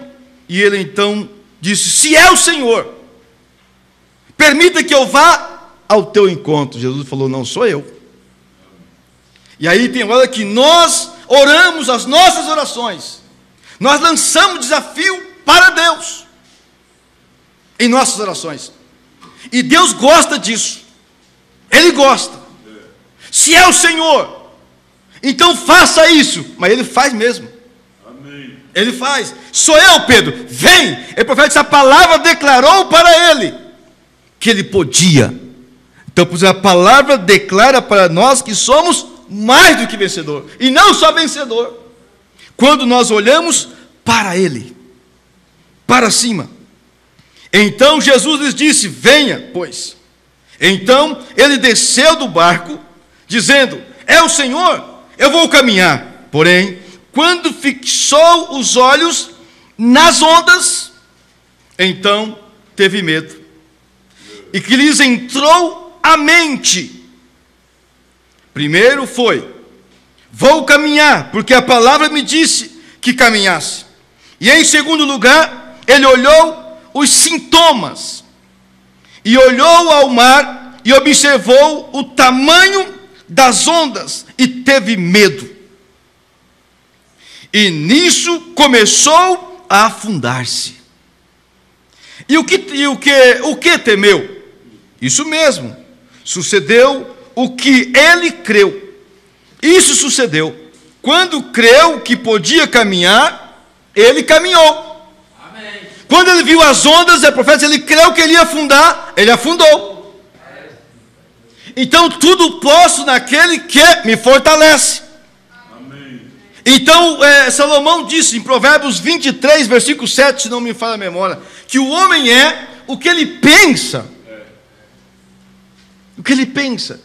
e ele então disse: se é o Senhor, permita que eu vá ao teu encontro. Jesus falou: não sou eu. E aí tem hora que nós oramos as nossas orações, nós lançamos desafio para Deus em nossas orações, e Deus gosta disso, Ele gosta. Se é o Senhor, então faça isso. Mas Ele faz mesmo. Amém. Ele faz. Sou eu, Pedro, vem. Ele profeta, essa palavra declarou para ele que ele podia. Então, por exemplo, a palavra declara para nós que somos mais do que vencedor, e não só vencedor, quando nós olhamos para Ele, para cima. Então Jesus lhes disse: venha, pois. Então ele desceu do barco, dizendo: é o Senhor, eu vou caminhar. Porém, quando fixou os olhos nas ondas, então teve medo, e que lhes entrou a mente. Primeiro foi: vou caminhar, porque a palavra me disse que caminhasse. E em segundo lugar, ele olhou os sintomas, e olhou ao mar, e observou o tamanho das ondas, e teve medo. E nisso começou a afundar-se. E o que temeu? Isso mesmo, sucedeu o que ele creu. Isso sucedeu. Quando creu que podia caminhar, ele caminhou. Amém. Quando ele viu as ondas, profeta, ele creu que ele ia afundar, ele afundou. Então tudo posso naquele que me fortalece. Amém. Então Salomão disse em Provérbios 23, versículo 7, se não me falha a memória, que o homem é o que ele pensa. O que ele pensa.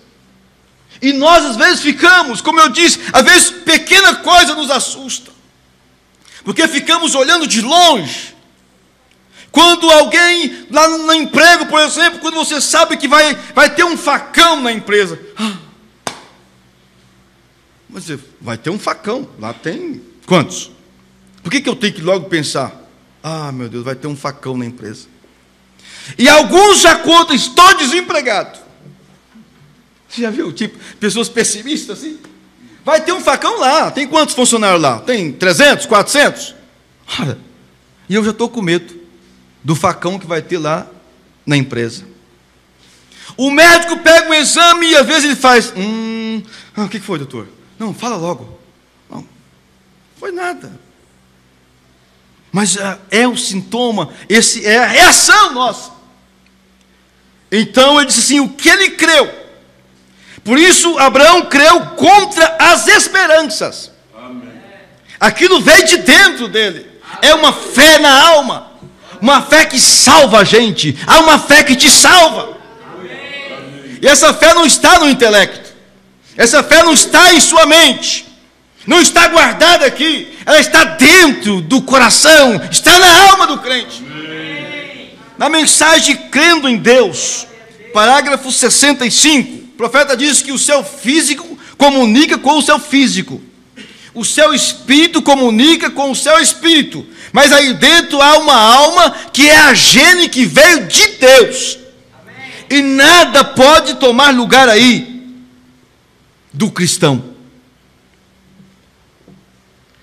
E nós às vezes ficamos, como eu disse, às vezes pequena coisa nos assusta, porque ficamos olhando de longe. Quando alguém, lá no emprego, por exemplo, quando você sabe que vai ter um facão na empresa, mas vai ter um facão, lá tem quantos? Por que eu tenho que logo pensar: meu Deus, vai ter um facão na empresa? E alguns já contam: estou desempregado. Você já viu, tipo, pessoas pessimistas assim? Vai ter um facão lá, tem quantos funcionários lá? Tem 300, 400? Olha, e eu já estou com medo do facão que vai ter lá na empresa. O médico pega um exame e às vezes ele faz: o que foi, doutor? Não, fala logo. Não foi nada. Mas é o sintoma, esse é a reação nossa. Então ele disse assim: o que ele creu. Por isso Abraão creu contra as esperanças. Amém. Aquilo veio de dentro dele. É uma fé na alma, uma fé que salva a gente. Há uma fé que te salva. Amém. E essa fé não está no intelecto, Essa fé não está em sua mente, não está guardada aqui, ela está dentro do coração, está na alma do crente. Na mensagem Crendo em Deus, parágrafo 65, o profeta diz que o seu físico comunica com o seu físico, o seu espírito comunica com o seu espírito, mas aí dentro há uma alma que é a gene que veio de Deus. E nada pode tomar lugar aí do cristão.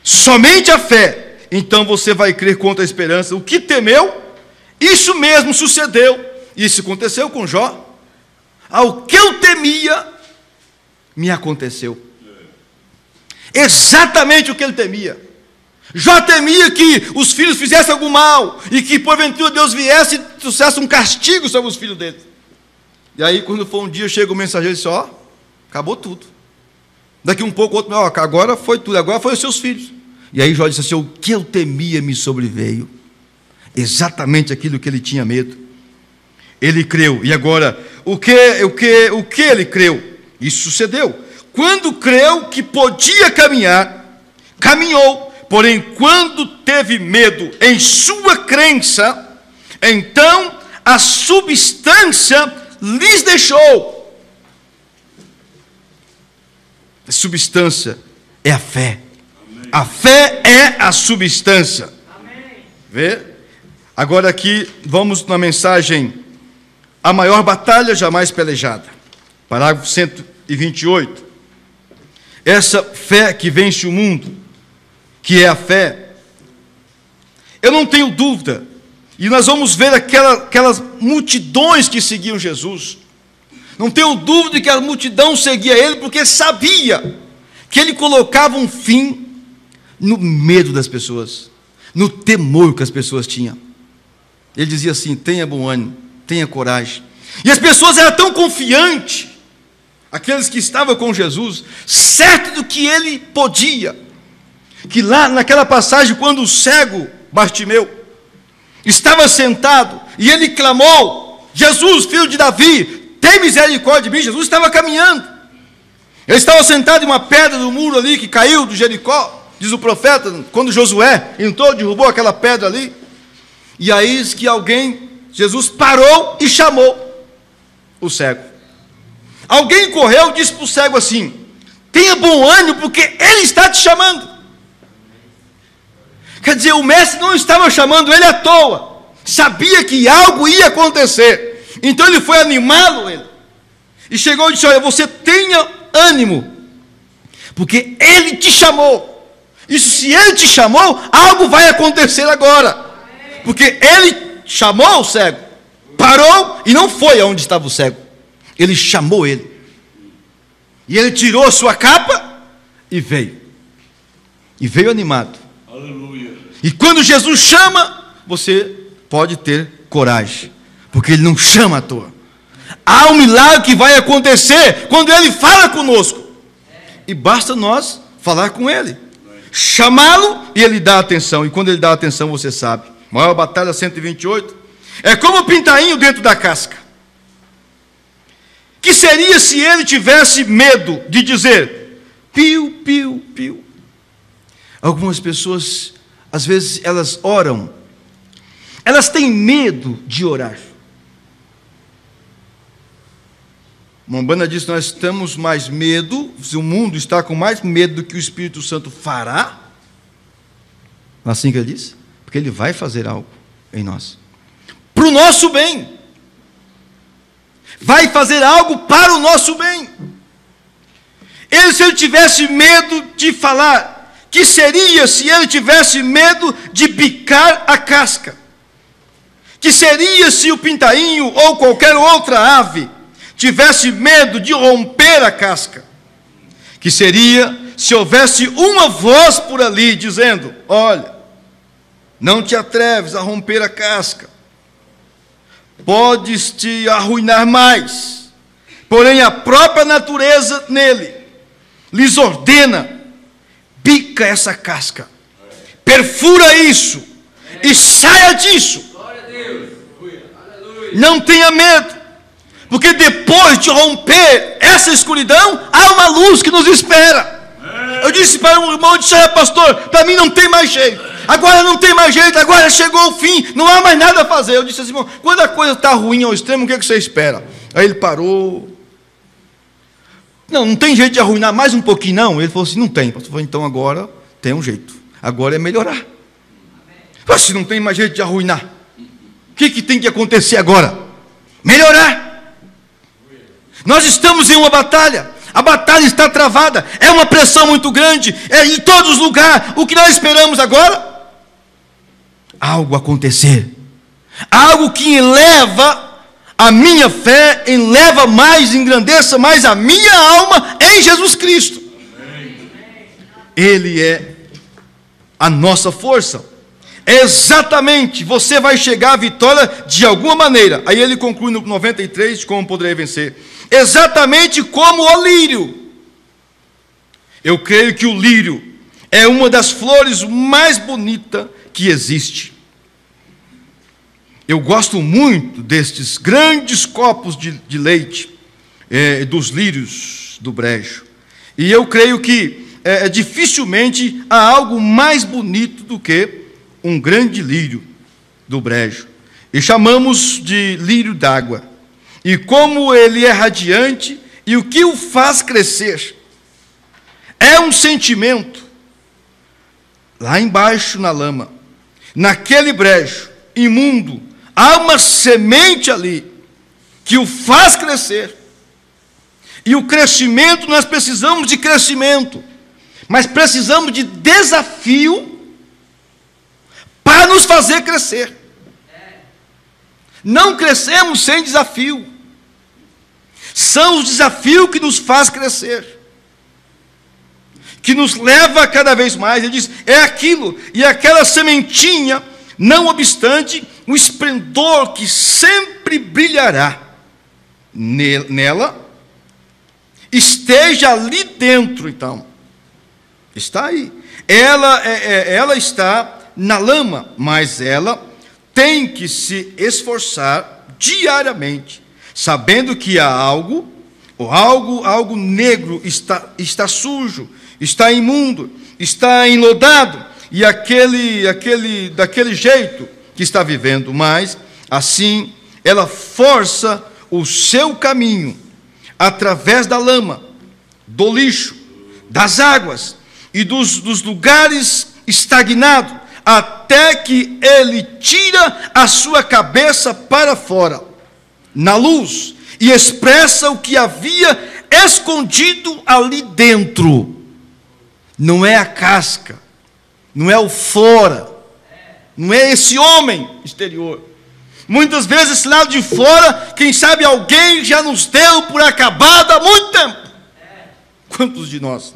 Somente a fé. Então você vai crer contra a esperança. O que temeu, isso mesmo sucedeu. Isso aconteceu com Jó. Ao que eu temia, me aconteceu. Exatamente o que ele temia. Jó temia que os filhos fizessem algum mal, e que porventura Deus viesse e trouxesse um castigo sobre os filhos dele. E aí quando for um dia, chega o mensageiro e diz: ó, acabou tudo. Daqui um pouco outro: ó, agora foi tudo, agora foi os seus filhos. E aí Jó disse assim: o que eu temia me sobreveio. Exatamente aquilo que ele tinha medo. Ele creu. E agora, o que ele creu? Isso sucedeu. Quando creu que podia caminhar, caminhou. Porém, quando teve medo em sua crença, então a substância lhes deixou. A substância é a fé. Amém. A fé é a substância. Amém. Vê? Agora aqui, vamos na mensagem A Maior Batalha Jamais Pelejada. Parágrafo 128. Essa fé que vence o mundo, que é a fé, eu não tenho dúvida, e nós vamos ver aquelas multidões que seguiam Jesus. Não tenho dúvida que a multidão seguia ele, porque sabia que ele colocava um fim no medo das pessoas, no temor que as pessoas tinham. Ele dizia assim: tenha bom ânimo, tenha coragem. E as pessoas eram tão confiantes, aqueles que estavam com Jesus, certo do que ele podia, que lá naquela passagem, quando o cego Bartimeu estava sentado e ele clamou: Jesus, filho de Davi, tem misericórdia de mim. Jesus estava caminhando, ele estava sentado em uma pedra do muro ali que caiu do Jericó, diz o profeta, quando Josué entrou, derrubou aquela pedra ali. E aí diz que Jesus parou e chamou o cego. Alguém correu e disse para o cego assim: tenha bom ânimo, porque ele está te chamando. Quer dizer, o mestre não estava chamando ele à toa, sabia que algo ia acontecer, então ele foi animá-lo, e chegou e disse: olha, você tenha ânimo, porque ele te chamou. Isso, se ele te chamou, algo vai acontecer agora, porque ele chamou o cego, parou e não foi aonde estava o cego, ele chamou ele, e ele tirou a sua capa e veio animado. Aleluia. E quando Jesus chama, você pode ter coragem, porque ele não chama à toa. Há um milagre que vai acontecer quando ele fala conosco, e basta nós falar com ele, chamá-lo, e ele dá atenção. E quando ele dá atenção, você sabe. Maior Batalha 128 é como o pintainho dentro da casca. Que seria se ele tivesse medo de dizer piu, piu, piu? Algumas pessoas, às vezes, elas oram, elas têm medo de orar. Umbanda diz: nós temos mais medo, se o mundo está com mais medo do que o Espírito Santo fará. Assim que ele diz, porque ele vai fazer algo em nós, para o nosso bem, vai fazer algo para o nosso bem. Se ele tivesse medo de falar, que seria se ele tivesse medo de bicar a casca? Que seria se o pintainho ou qualquer outra ave tivesse medo de romper a casca? Que seria se houvesse uma voz por ali dizendo: olha, não te atreves a romper a casca, podes te arruinar mais. Porém a própria natureza nele lhes ordena: pica essa casca, perfura isso e saia disso. Não tenha medo, Porque depois de romper essa escuridão, há uma luz que nos espera. Eu disse para um irmão, disse: pastor, para mim não tem mais jeito. Agora não tem mais jeito, agora chegou o fim, não há mais nada a fazer. Eu disse assim: irmão, quando a coisa está ruim ao extremo, o que você espera? Aí ele parou. Não tem jeito de arruinar mais um pouquinho, não? Ele falou assim: não tem. Pastor, então agora tem um jeito. Agora é melhorar. Mas se não tem mais jeito de arruinar, o que tem que acontecer agora? Melhorar. Nós estamos em uma batalha. A batalha está travada. É uma pressão muito grande. É em todos os lugares. O que nós esperamos agora? Algo acontecer. Algo que eleva a minha fé, eleva mais, engrandeça mais a minha alma em Jesus Cristo. Ele é a nossa força. Exatamente, você vai chegar à vitória de alguma maneira. Aí ele conclui no 93 de como poderei vencer. Exatamente como o lírio. Eu creio que o lírio é uma das flores mais bonitas que existe. Eu gosto muito destes grandes copos de leite, dos lírios do brejo. E eu creio que dificilmente há algo mais bonito do que um grande lírio do brejo. E chamamos de lírio d'água. E como ele é radiante, e o que o faz crescer, é um sentimento, lá embaixo na lama, naquele brejo imundo, há uma semente ali, que o faz crescer. E o crescimento, nós precisamos de crescimento, mas precisamos de desafio, para nos fazer crescer. Não crescemos sem desafio. São os desafios que nos faz crescer, que nos leva cada vez mais. Ele diz, é aquilo, e aquela sementinha, não obstante o esplendor que sempre brilhará nela, esteja ali dentro. Então, está aí. Ela está na lama, mas ela tem que se esforçar diariamente, sabendo que há algo negro está sujo, está imundo, está enlodado, e daquele jeito que está vivendo, mas assim ela força o seu caminho através da lama, do lixo, das águas e dos lugares estagnados, até que ele tira a sua cabeça para fora, na luz, e expressa o que havia escondido ali dentro. Não é a casca, não é o fora, não é esse homem exterior. Muitas vezes esse lado de fora, quem sabe alguém já nos deu por acabado há muito tempo. Quantos de nós?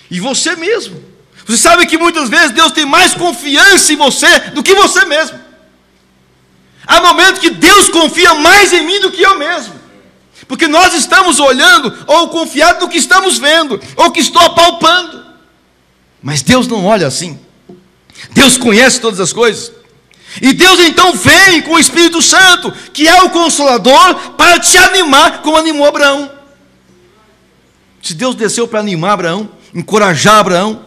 E você mesmo. Você sabe que muitas vezes Deus tem mais confiança em você do que você mesmo. Há momentos que Deus confia mais em mim do que eu mesmo. Porque nós estamos olhando ou confiados no que estamos vendo, ou que estou apalpando. Mas Deus não olha assim. Deus conhece todas as coisas. E Deus então vem com o Espírito Santo, que é o Consolador, para te animar, como animou Abraão. Se Deus desceu para animar Abraão, encorajar Abraão,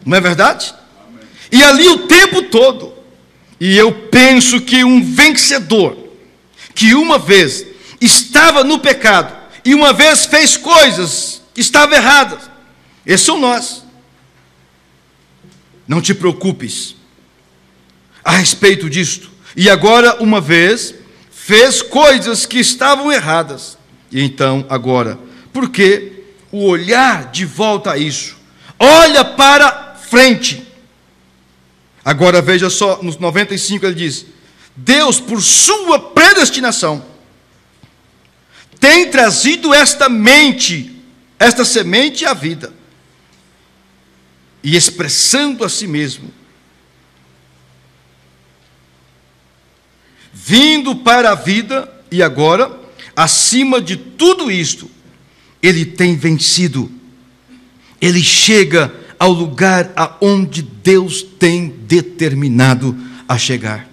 não é verdade? Amém. E ali o tempo todo. E eu penso que um vencedor, que uma vez estava no pecado, e uma vez fez coisas que estavam erradas, esses são nós. Não te preocupes a respeito disto. E agora, uma vez, fez coisas que estavam erradas. E então, agora, porque o olhar de volta a isso, olha para frente. Agora veja só, nos 95 ele diz: Deus, por sua predestinação, tem trazido esta semente à vida, e expressando a si mesmo, vindo para a vida, e agora, acima de tudo isto, ele tem vencido, ele chega ao lugar aonde Deus tem determinado a chegar.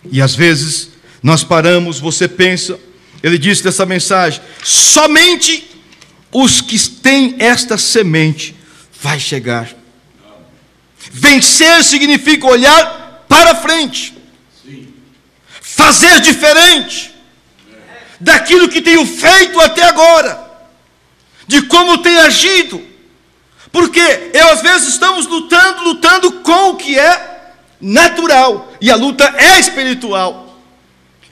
E às vezes Nós paramos, você pensa, ele disse nessa mensagem, somente os que têm esta semente vai chegar. Vencer significa olhar para frente, fazer diferente daquilo que tenho feito até agora, de como tenho agido, porque às vezes estamos lutando com o que é natural, e a luta é espiritual,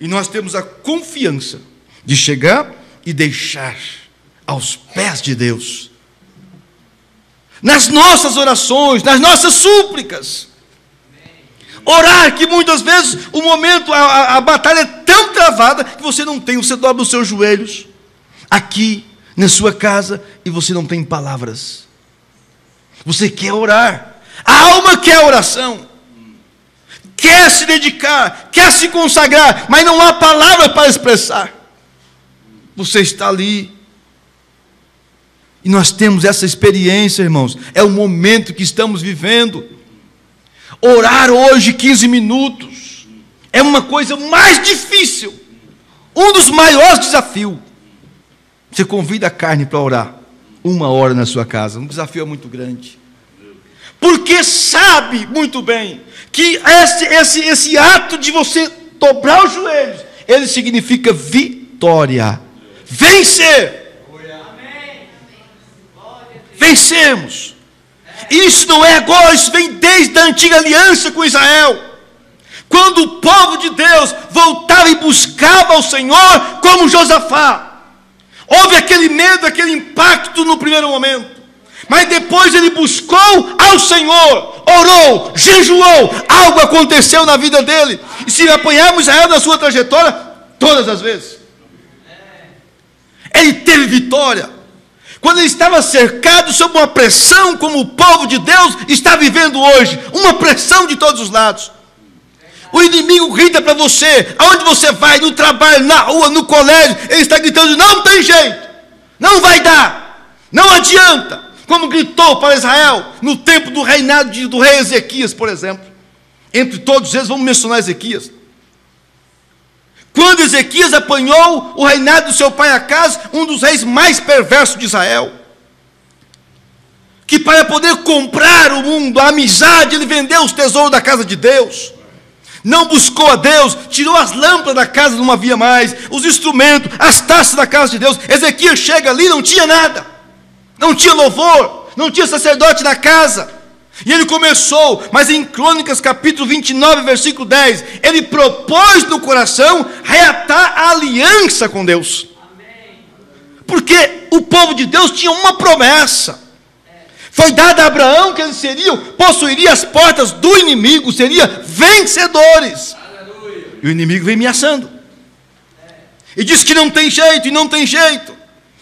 e nós temos a confiança de chegar e deixar aos pés de Deus, nas nossas orações, nas nossas súplicas, orar, que muitas vezes o momento, a batalha é tão travada, que você não tem, você dobra os seus joelhos, aqui, na sua casa, e você não tem palavras, você quer orar, a alma quer oração, quer se dedicar, quer se consagrar, mas não há palavra para expressar, você está ali, e nós temos essa experiência, irmãos, é o momento que estamos vivendo. Orar hoje 15 minutos é uma coisa mais difícil, um dos maiores desafios. Você convida a carne para orar 1 hora na sua casa, um desafio é muito grande, porque sabe muito bem que esse ato de você dobrar os joelhos, ele significa vitória, vencer. Vencemos. Isso não é agora, isso vem desde a antiga aliança com Israel, quando o povo de Deus voltava e buscava ao Senhor, como Josafá. Houve aquele medo, aquele impacto no primeiro momento, mas depois ele buscou ao Senhor, orou, jejuou, algo aconteceu na vida dele. E se apanharmos Israel na sua trajetória, todas as vezes ele teve vitória. Quando ele estava cercado sob uma pressão, como o povo de Deus está vivendo hoje, uma pressão de todos os lados. O inimigo grita para você, aonde você vai, no trabalho, na rua, no colégio, ele está gritando, não tem jeito, não vai dar, não adianta, como gritou para Israel, no tempo do reinado do rei Ezequias, por exemplo. Entre todos eles, vamos mencionar Ezequias. Quando Ezequias apanhou o reinado do seu pai Acaz, um dos reis mais perversos de Israel, que para poder comprar o mundo, a amizade, ele vendeu os tesouros da casa de Deus, não buscou a Deus, tirou as lâmpadas da casa, não havia mais, os instrumentos, as taças da casa de Deus. Ezequias chega ali, não tinha nada, não tinha louvor, não tinha sacerdote na casa. E ele começou, mas em Crônicas capítulo 29, versículo 10, ele propôs no coração reatar a aliança com Deus. Porque o povo de Deus tinha uma promessa. Foi dada a Abraão que eles possuiriam as portas do inimigo, seriam vencedores. E o inimigo vem ameaçando. E diz que não tem jeito, e não tem jeito.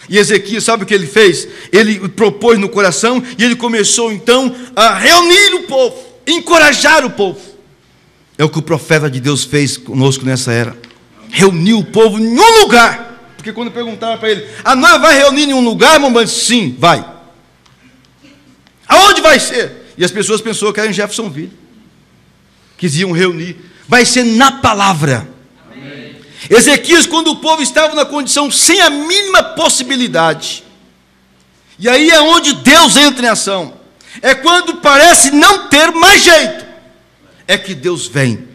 E Ezequias, sabe o que ele fez? Ele propôs no coração, e ele começou então a reunir o povo, encorajar o povo. É o que o profeta de Deus fez conosco nessa era. Reuniu o povo em um lugar. Porque quando perguntaram para ele, a noiva vai reunir em um lugar, mamãe? Sim, vai. Aonde vai ser? E as pessoas pensaram que era em Jeffersonville, que iam reunir. Vai ser na palavra. Ezequias, quando o povo estava na condição sem a mínima possibilidade, e aí é onde Deus entra em ação, é quando parece não ter mais jeito, é que Deus vem.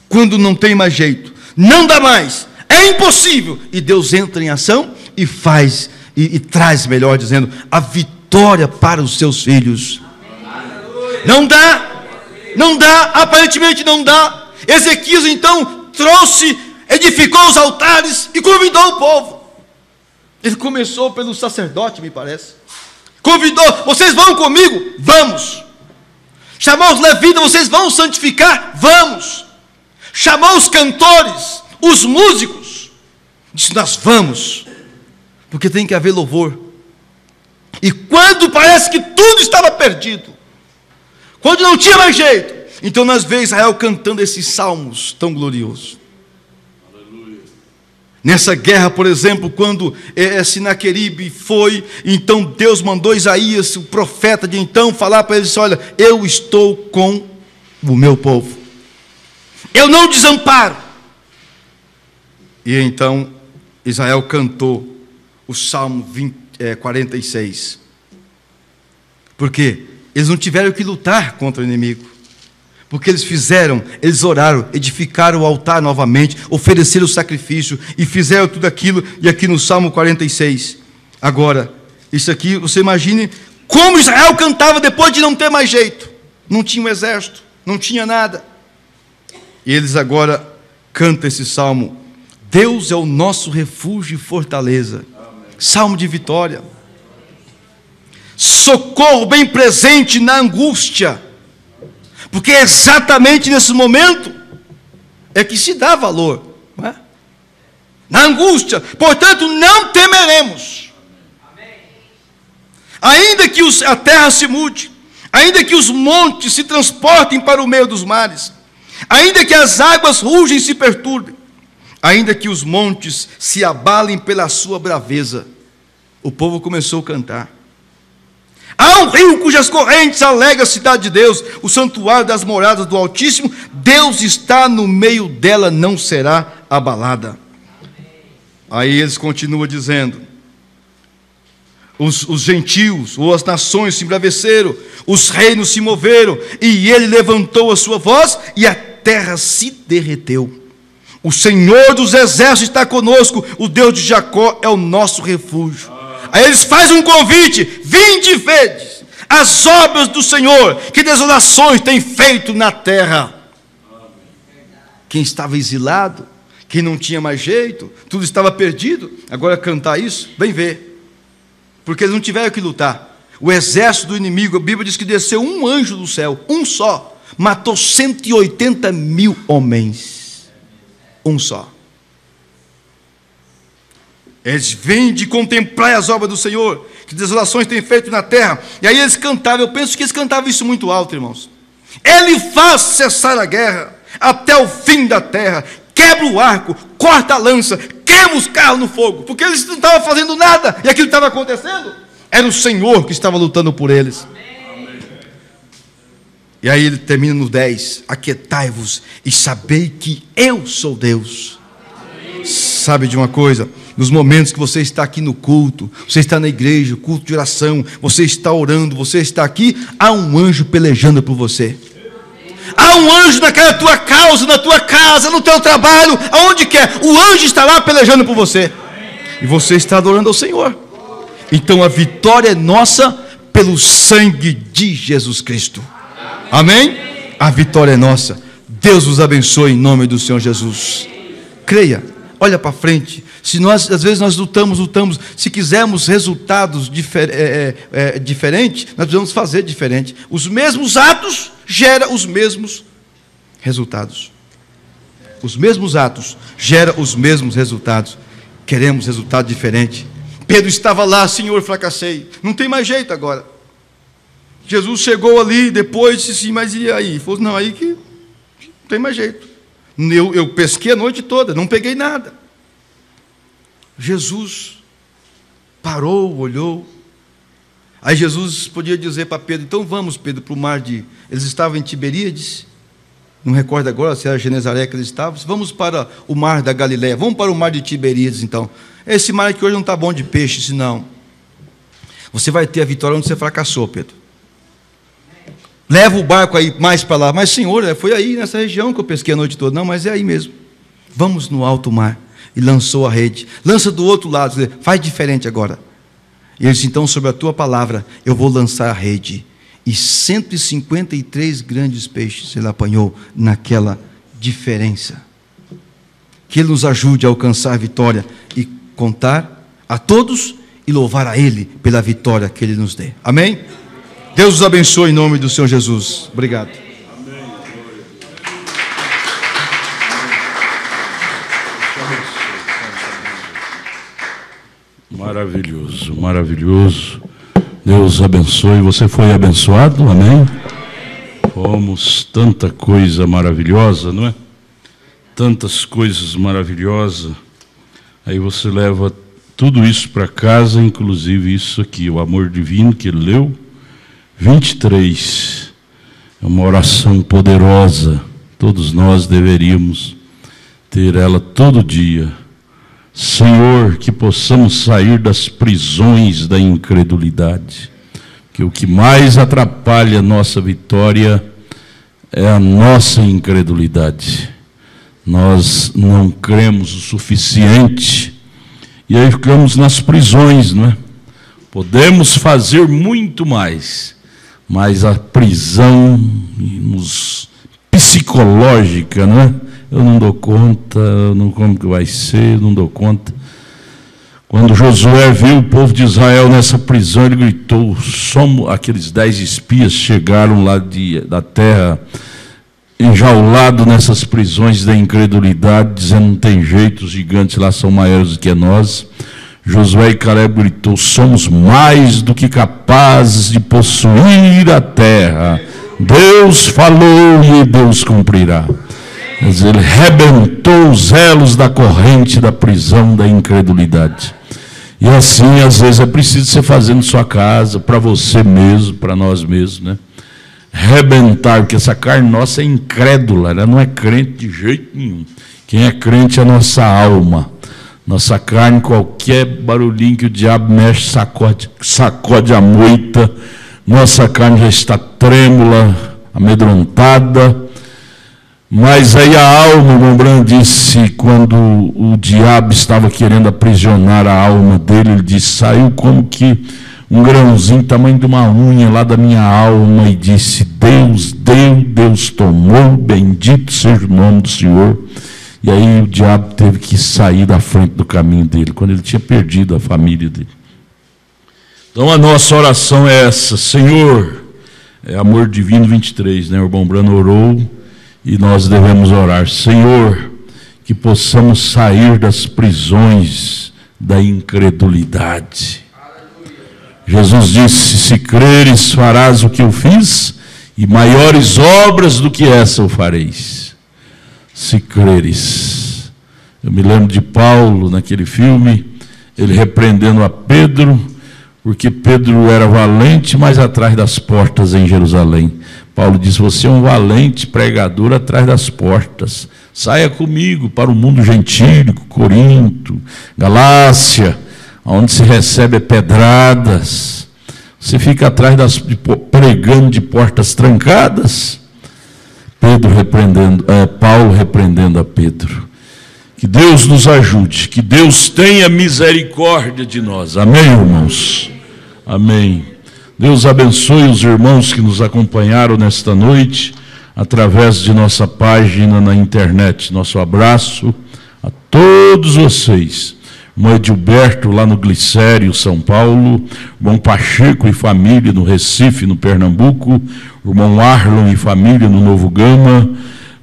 Quando não tem mais jeito, não dá mais, é impossível, e Deus entra em ação e faz, e traz, melhor dizendo, a vitória para os seus filhos. Não dá, aparentemente não dá. Ezequias então edificou os altares e convidou o povo. Ele começou pelo sacerdote, me parece. Convidou, vocês vão comigo? Vamos. Chamou os levitas, vocês vão santificar? Vamos. Chamou os cantores, os músicos. Disse, nós vamos. Porque tem que haver louvor. E quando parece que tudo estava perdido, quando não tinha mais jeito, então nós vemos Israel cantando esses salmos tão gloriosos. Aleluia. Nessa guerra, por exemplo, quando Sinaqueribe foi, então Deus mandou Isaías, o profeta de então, falar para ele, disse, olha, eu estou com o meu povo, eu não desamparo, E então Israel cantou o Salmo 46. Por quê? Eles não tiveram que lutar contra o inimigo. Porque eles oraram, edificaram o altar novamente, ofereceram o sacrifício e fizeram tudo aquilo. E aqui no Salmo 46, agora, isso aqui, você imagine como Israel cantava depois de não ter mais jeito. Não tinha um exército, não tinha nada. E eles agora cantam esse salmo: Deus é o nosso refúgio e fortaleza. Salmo de vitória. Socorro bem presente na angústia. Porque é exatamente nesse momento é que se dá valor, não é? Na angústia. Portanto, não temeremos. Ainda que a terra se mude, ainda que os montes se transportem para o meio dos mares, ainda que as águas rugem e se perturbem, ainda que os montes se abalem pela sua braveza. O povo começou a cantar. Há um rio cujas correntes alegra a cidade de Deus, o santuário das moradas do Altíssimo. Deus está no meio dela, não será abalada. Aí eles continuam dizendo: os gentios ou as nações se embraveceram, os reinos se moveram, e ele levantou a sua voz, e a terra se derreteu. O Senhor dos exércitos está conosco, o Deus de Jacó é o nosso refúgio. Aí eles fazem um convite: vinde e vede as obras do Senhor, que desolações tem feito na terra. Quem estava exilado, quem não tinha mais jeito, tudo estava perdido, agora cantar isso, vem ver. Porque eles não tiveram que lutar. O exército do inimigo, a Bíblia diz que desceu um anjo do céu, um só, matou 180 mil homens. Um só. Eles vêm de contemplar as obras do Senhor, que desolações tem feito na terra. E aí eles cantavam, eu penso que eles cantavam isso muito alto, irmãos. Ele faz cessar a guerra até o fim da terra, quebra o arco, corta a lança, queima os carros no fogo, porque eles não estavam fazendo nada, e aquilo que estava acontecendo era o Senhor que estava lutando por eles. Amém. E aí ele termina no 10: aquietai-vos e sabei que eu sou Deus. Amém. Sabe de uma coisa? Nos momentos que você está aqui no culto, você está na igreja, culto de oração, você está orando, você está aqui, há um anjo pelejando por você. Há um anjo naquela tua causa, na tua casa, no teu trabalho, aonde quer. O anjo está lá pelejando por você. E você está adorando ao Senhor. Então a vitória é nossa pelo sangue de Jesus Cristo. Amém? A vitória é nossa. Deus os abençoe em nome do Senhor Jesus. Creia, olha para frente. Se nós, às vezes nós lutamos, se quisermos resultados diferentes, nós precisamos fazer diferente. Os mesmos atos geram os mesmos resultados. Os mesmos atos geram os mesmos resultados. Queremos resultado diferente. Pedro estava lá: Senhor, fracassei, não tem mais jeito agora. Jesus chegou ali, depois disse assim: mas e aí? Ele falou: não, aí que não tem mais jeito. Eu pesquei a noite toda, não peguei nada. Jesus parou, olhou. Aí Jesus podia dizer para Pedro: então vamos, Pedro, para o mar de... Eles estavam em Tiberíades, não recordo agora se era Genezaré que eles estavam. Vamos para o mar da Galileia, vamos para o mar de Tiberíades então. Esse mar aqui hoje não está bom de peixe, senão você vai ter a vitória onde você fracassou, Pedro. Leva o barco aí mais para lá. Mas Senhor, foi aí nessa região que eu pesquei a noite toda. Não, mas é aí mesmo. Vamos no alto mar. E lançou a rede. Lança do outro lado, faz diferente agora. E ele disse: então sobre a tua palavra eu vou lançar a rede. E 153 grandes peixes ele apanhou naquela diferença. Que ele nos ajude a alcançar a vitória e contar a todos e louvar a ele pela vitória que ele nos dê. Amém? Deus os abençoe em nome do Senhor Jesus. Obrigado. Maravilhoso, maravilhoso. Deus abençoe. Você foi abençoado, amém? Fomos, tanta coisa maravilhosa, não é? Tantas coisas maravilhosas. Aí você leva tudo isso para casa, inclusive isso aqui, o amor divino que ele leu. 23. É uma oração poderosa. Todos nós deveríamos ter ela todo dia Senhor, que possamos sair das prisões da incredulidade, que o que mais atrapalha a nossa vitória é a nossa incredulidade. Nós não cremos o suficiente e aí ficamos nas prisões, não é? Podemos fazer muito mais, mas a prisão psicológica, não é? Eu não dou conta, como que vai ser, eu não dou conta. Quando Josué viu o povo de Israel nessa prisão, ele gritou, aqueles 10 espias chegaram lá da terra, enjaulados nessas prisões da incredulidade, dizendo, não tem jeito, os gigantes lá são maiores do que nós. Josué e Caleb gritou, somos mais do que capazes de possuir a terra. Deus falou e Deus cumprirá. Ele rebentou os elos da corrente da prisão da incredulidade. E assim, às vezes, é preciso você fazer na sua casa, para você mesmo, para nós mesmos, né? Rebentar, porque essa carne nossa é incrédula, ela não é crente de jeito nenhum. Quem é crente é a nossa alma. Nossa carne, qualquer barulhinho que o diabo mexe, sacode a moita, nossa carne já está trêmula, amedrontada. Mas aí a alma, o irmão Branham disse, quando o diabo estava querendo aprisionar a alma dele, ele disse, saiu como que um grãozinho, tamanho de uma unha lá da minha alma, e disse, Deus deu, Deus tomou, bendito seja o nome do Senhor. E aí o diabo teve que sair da frente do caminho dele, quando ele tinha perdido a família dele. Então a nossa oração é essa, Senhor, é Amor Divino 23, né? O irmão Branham orou, e nós devemos orar, Senhor, que possamos sair das prisões da incredulidade. Jesus disse, se creres, farás o que eu fiz, e maiores obras do que essa eu fareis. Se creres. Eu me lembro de Paulo, naquele filme, ele repreendendo a Pedro, porque Pedro era valente, mas atrás das portas em Jerusalém. Paulo diz, você é um valente pregador atrás das portas. Saia comigo para o mundo gentílico, Corinto, Galácia, onde se recebe pedradas. Você fica atrás pregando de portas trancadas. Paulo repreendendo a Pedro. Que Deus nos ajude, que Deus tenha misericórdia de nós. Amém, irmãos? Amém. Deus abençoe os irmãos que nos acompanharam nesta noite, através de nossa página na internet. Nosso abraço a todos vocês. Irmão Edilberto, lá no Glicério, São Paulo. Irmão Pacheco e família, no Recife, no Pernambuco. Irmão Arlon e família, no Novo Gama.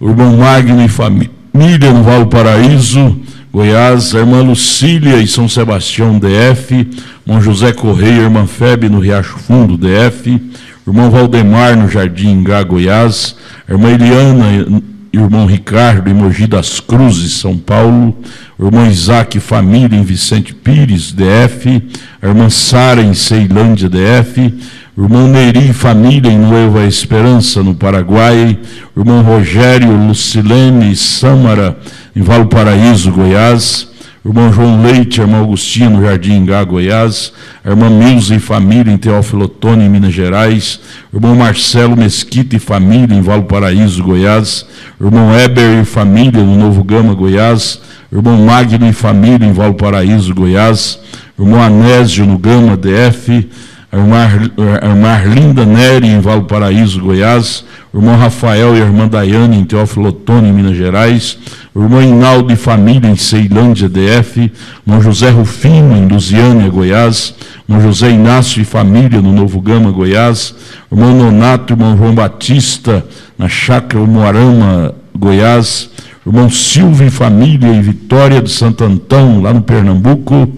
Irmão Magno e família, no Valparaíso, Goiás. A irmã Lucília e São Sebastião, DF. Irmão José Correia, irmã Febe, no Riacho Fundo, DF. Irmão Valdemar, no Jardim Ingá, Goiás. A irmã Eliana, irmão Ricardo, em Mogi das Cruzes, São Paulo. O irmão Isaac e família, em Vicente Pires, DF. A irmã Sara, em Ceilândia, DF. O irmão Neri e família, em Nueva Esperança, no Paraguai. O irmão Rogério, Lucilene e Sâmara, em Valparaíso, Goiás. O irmão João Leite, a irmã Augustina, no Jardim Ingá, Goiás. A irmã Milza e família, em Teófilo Otoni, em Minas Gerais. O irmão Marcelo Mesquita e família, em Valparaíso, Goiás. O irmão Eber e família, no Novo Gama, Goiás. O irmão Magno e família, em Valparaíso, Goiás. O irmão Anésio, no Gama, DF. A irmã Arlinda Neri, em Valparaíso, Goiás. O irmão Rafael e a irmã Daiane, em Teófilo Otoni, em Minas Gerais. O irmão Hinaldo e família, em Ceilândia, DF. O irmão José Rufino, em Lusiânia, Goiás. O irmão José Inácio e família, no Novo Gama, Goiás. O irmão Nonato e o irmão João Batista, na Chácara Moarama, Goiás. O irmão Silvio e família, em Vitória de Santo Antão, lá no Pernambuco.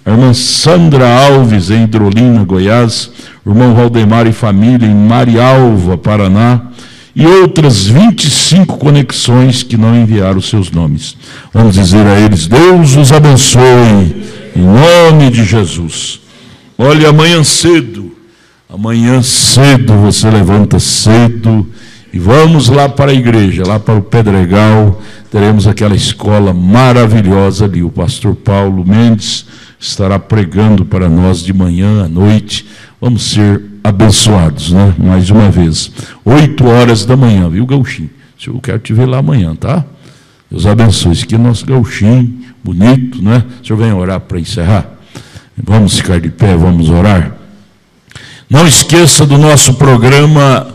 A irmã Sandra Alves, em Hidrolina, Goiás. O irmão Valdemar e família, em Marialva, Paraná. E outras 25 conexões que não enviaram seus nomes. Vamos dizer a eles, Deus os abençoe, em nome de Jesus. Olha, amanhã cedo você levanta cedo e vamos lá para a igreja, lá para o Pedregal, teremos aquela escola maravilhosa ali. O pastor Paulo Mendes estará pregando para nós de manhã à noite. Vamos ser abençoados, né? Mais uma vez. 8h da manhã, viu, Gauchinho? Eu quero te ver lá amanhã, tá? Deus abençoe. Esse aqui é nosso Gauchinho, bonito, né? O senhor vem orar para encerrar? Vamos ficar de pé, vamos orar. Não esqueça do nosso programa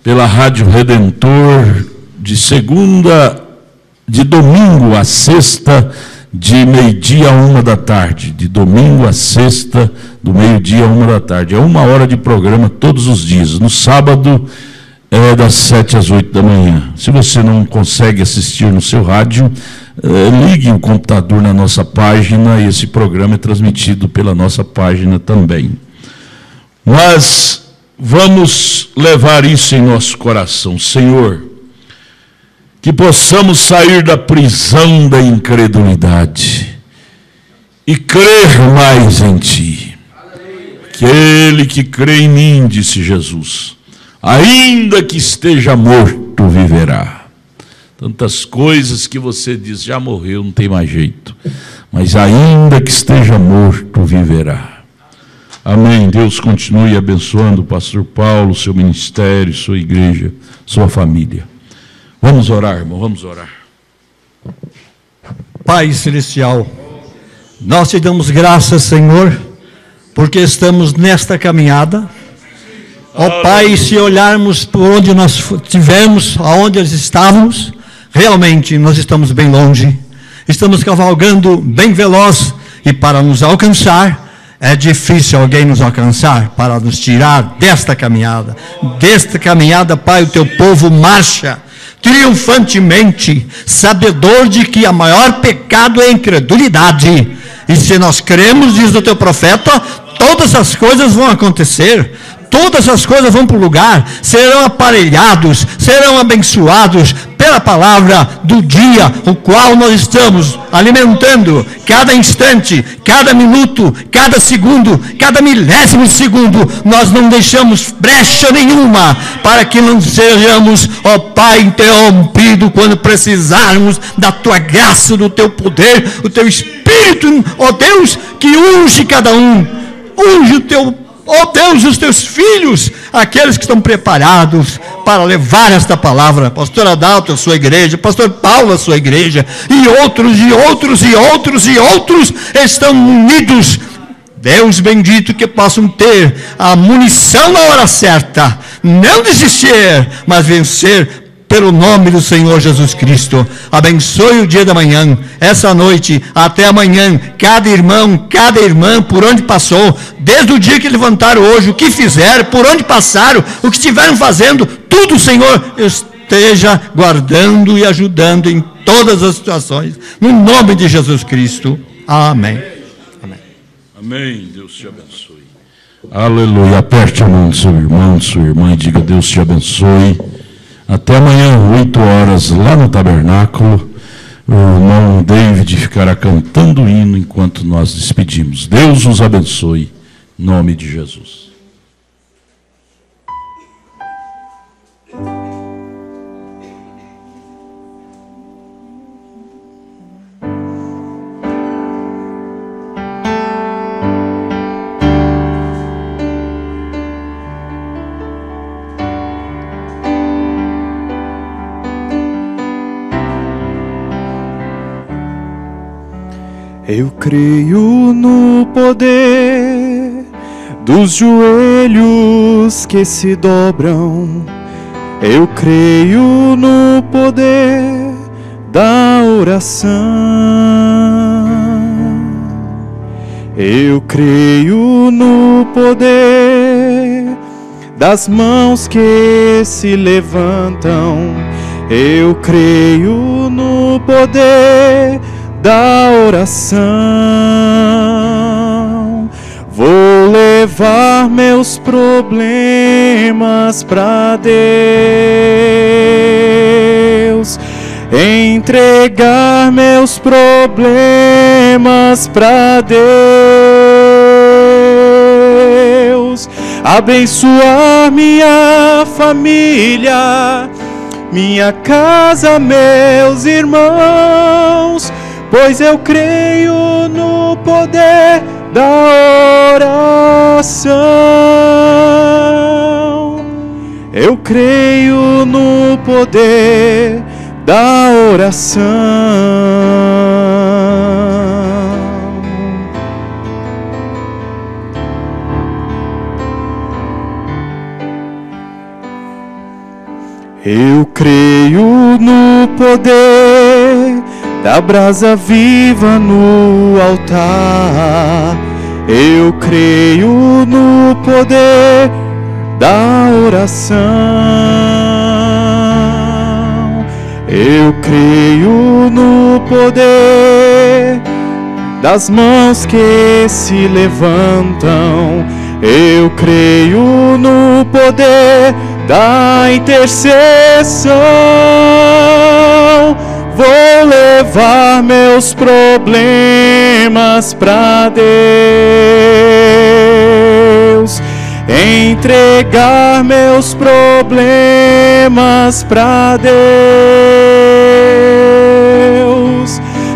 pela Rádio Redentor, de domingo a sexta, de meio-dia a 1h. De domingo a sexta, do meio-dia a 1h. É 1 hora de programa todos os dias. No sábado é das 7 às 8 da manhã. Se você não consegue assistir no seu rádio, ligue o computador na nossa página, e esse programa é transmitido pela nossa página também. Mas vamos levar isso em nosso coração, Senhor, que possamos sair da prisão da incredulidade e crer mais em Ti. Aquele que crê em mim, disse Jesus, ainda que esteja morto, viverá. Tantas coisas que você diz, já morreu, não tem mais jeito. Mas ainda que esteja morto, viverá. Amém. Deus continue abençoando o pastor Paulo, seu ministério, sua igreja, sua família. Vamos orar, irmão, vamos orar. Pai Celestial, nós te damos graças, Senhor, porque estamos nesta caminhada. Ó Pai, se olharmos por onde nós estivemos, aonde nós estávamos, realmente nós estamos bem longe. Estamos cavalgando bem veloz, e para nos alcançar, é difícil alguém nos alcançar, para nos tirar desta caminhada. Desta caminhada, Pai, o teu povo marcha triunfantemente, sabedor de que o maior pecado é a incredulidade. E se nós cremos, diz o teu profeta, todas as coisas vão acontecer. Todas as coisas vão para o lugar, serão aparelhados, serão abençoados pela palavra do dia, o qual nós estamos alimentando cada instante, cada minuto, cada segundo, cada milésimo segundo. Nós não deixamos brecha nenhuma para que não sejamos, ó Pai, interrompidos quando precisarmos da tua graça, do teu poder, do teu Espírito, ó Deus, que unge cada um, unge o teu, ó Deus, os teus filhos, aqueles que estão preparados para levar esta palavra. Pastor Adalto, a sua igreja, pastor Paulo, a sua igreja, e outros, e outros, e outros, e outros estão unidos. Deus bendito, que possam ter a munição na hora certa, não desistir, mas vencer pelo nome do Senhor Jesus Cristo. Abençoe o dia da manhã, essa noite, até amanhã, cada irmão, cada irmã, por onde passou, desde o dia que levantaram hoje, o que fizeram, por onde passaram, o que estiveram fazendo, tudo, Senhor, esteja guardando e ajudando em todas as situações, no nome de Jesus Cristo. Amém. Amém. Amém. Deus te abençoe. Aleluia. Aperte a mão do seu irmão, de sua irmã, e diga: Deus te abençoe. Até amanhã, 8h, lá no tabernáculo. O irmão David ficará cantando o hino enquanto nós despedimos. Deus os abençoe, em nome de Jesus. Eu creio no poder dos joelhos que se dobram. Eu creio no poder da oração. Eu creio no poder das mãos que se levantam. Eu creio no poder da oração. Vou levar meus problemas para Deus, entregar meus problemas para Deus, abençoar minha família minha casa, meus irmãos, pois eu creio no poder da oração. Eu creio no poder da oração. Eu creio no poder da brasa viva no altar. Eu creio no poder da oração. Eu creio no poder das mãos que se levantam. Eu creio no poder da intercessão. Vou levar meus problemas para Deus, entregar meus problemas para Deus,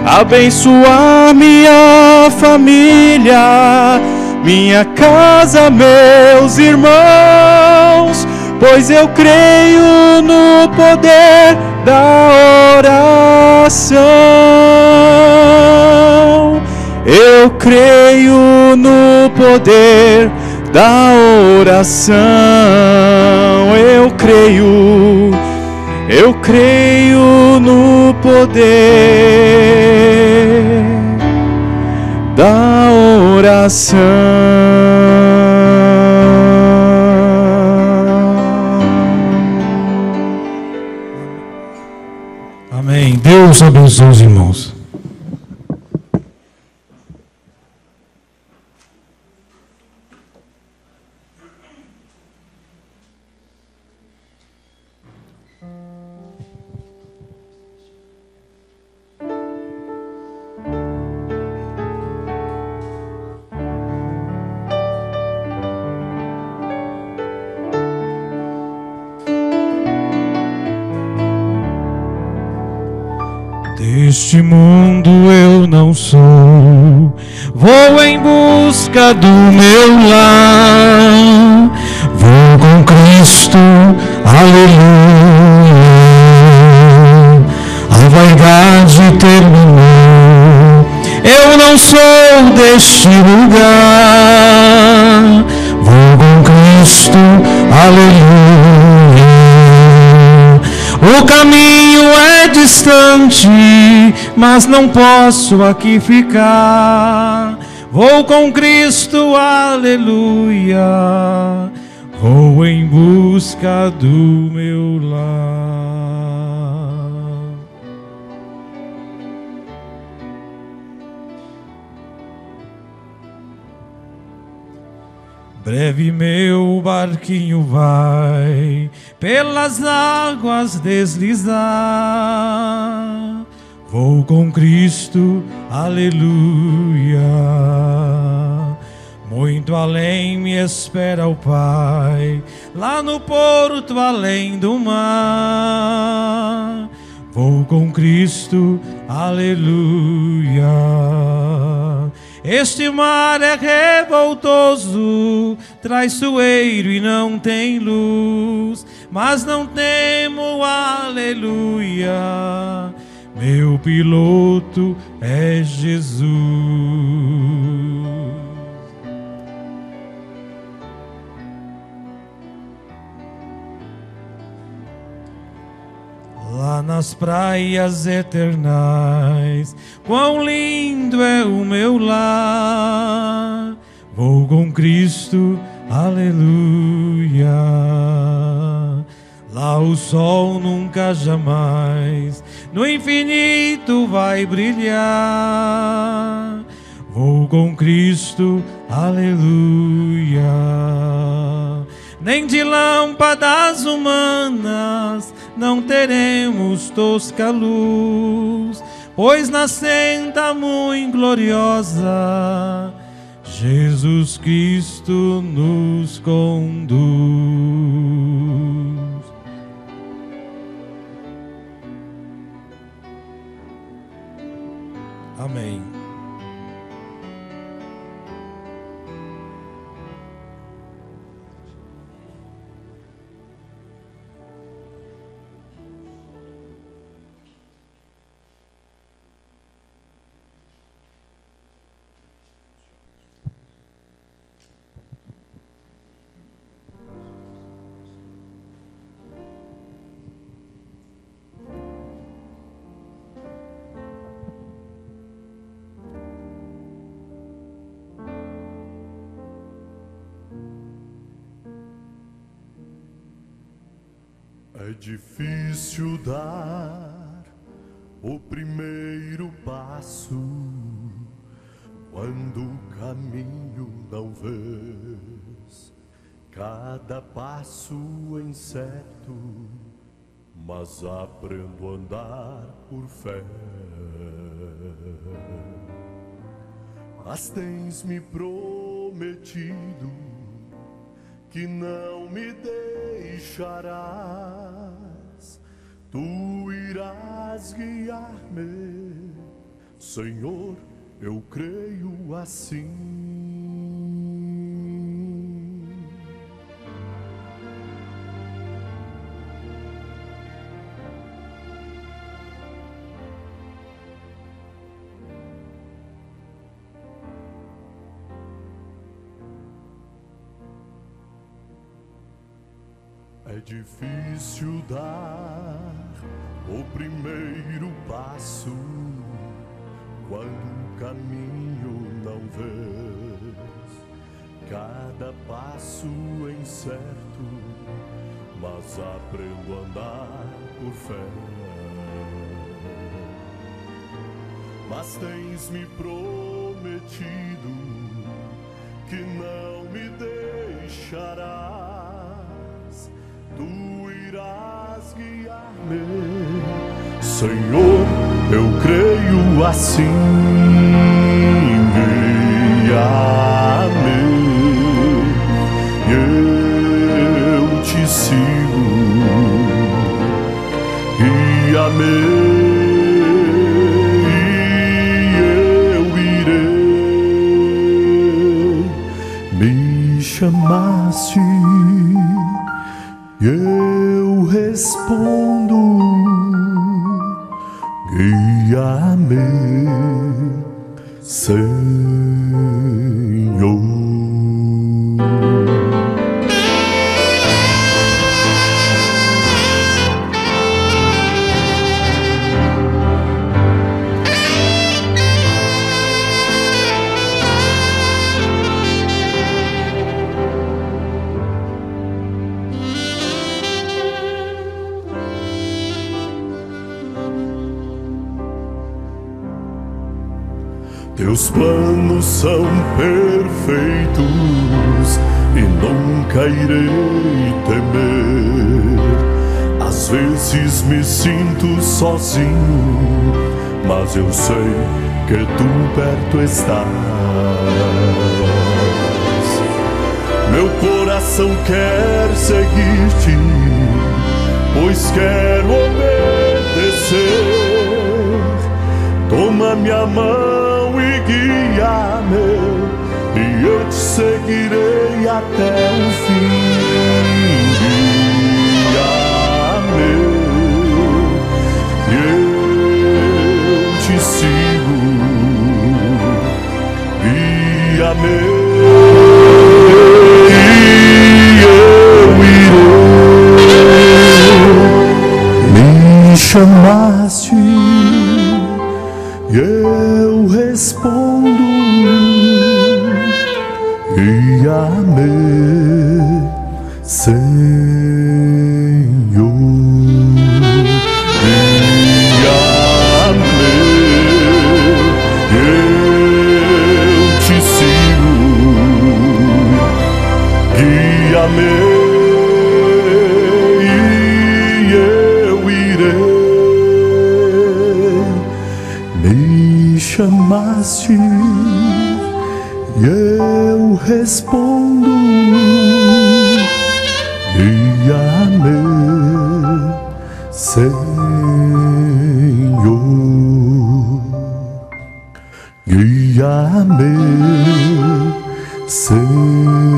abençoar minha família, minha casa, meus irmãos, pois eu creio no poder da oração. Eu creio no poder da oração. Eu creio no poder da oração. Amém. Deus abençoe os irmãos. Deste mundo eu não sou, vou em busca do meu lar, vou com Cristo, aleluia. A vaidade terminou, eu não sou deste lugar, vou com Cristo, aleluia. O caminho é distante, mas não posso aqui ficar. Vou com Cristo, aleluia. Vou em busca do meu lar. Breve meu barquinho vai pelas águas deslizar. Vou com Cristo, aleluia. Muito além me espera o Pai, lá no porto além do mar. Vou com Cristo, aleluia. Este mar é revoltoso, traiçoeiro e não tem luz, mas não temo, aleluia. Meu piloto é Jesus. Lá nas praias eternais, quão lindo é o meu lar. Vou com Cristo, aleluia. Lá o sol nunca jamais no infinito vai brilhar. Vou com Cristo, aleluia. Nem de lâmpadas humanas não teremos tosca luz, pois na senda muito gloriosa Jesus Cristo nos conduz. Amém. É difícil dar o primeiro passo quando o caminho não vês. Cada passo é incerto, mas aprendo a andar por fé. Mas tens me prometido que não me deixarás, tu irás guiar-me, Senhor, eu creio assim. É difícil dar o primeiro passo quando o caminho não vês. Cada passo é incerto, mas aprendo a andar por fé. Mas tens me prometido que não me deixarás, tu irás guiar-me, Senhor, eu creio assim. Guia-me, eu te sigo. Guia-me e eu irei. Me chamaste, eu respondo, guia-me, Senhor. Teus planos são perfeitos e nunca irei temer. Às vezes me sinto sozinho, mas eu sei que tu perto estás. Meu coração quer seguir-te, pois quero obedecer. Toma minha mão e guia-me, e eu te seguirei até o fim. Guia-me, e eu te sigo. Guia-me e eu irei. Me chamaste, eu respondo, guia-me, Senhor. Guia-me, eu te sigo. Guia-me e eu irei. Me chamaste, eu respondo, guia-me, Senhor. guia meu Senhor.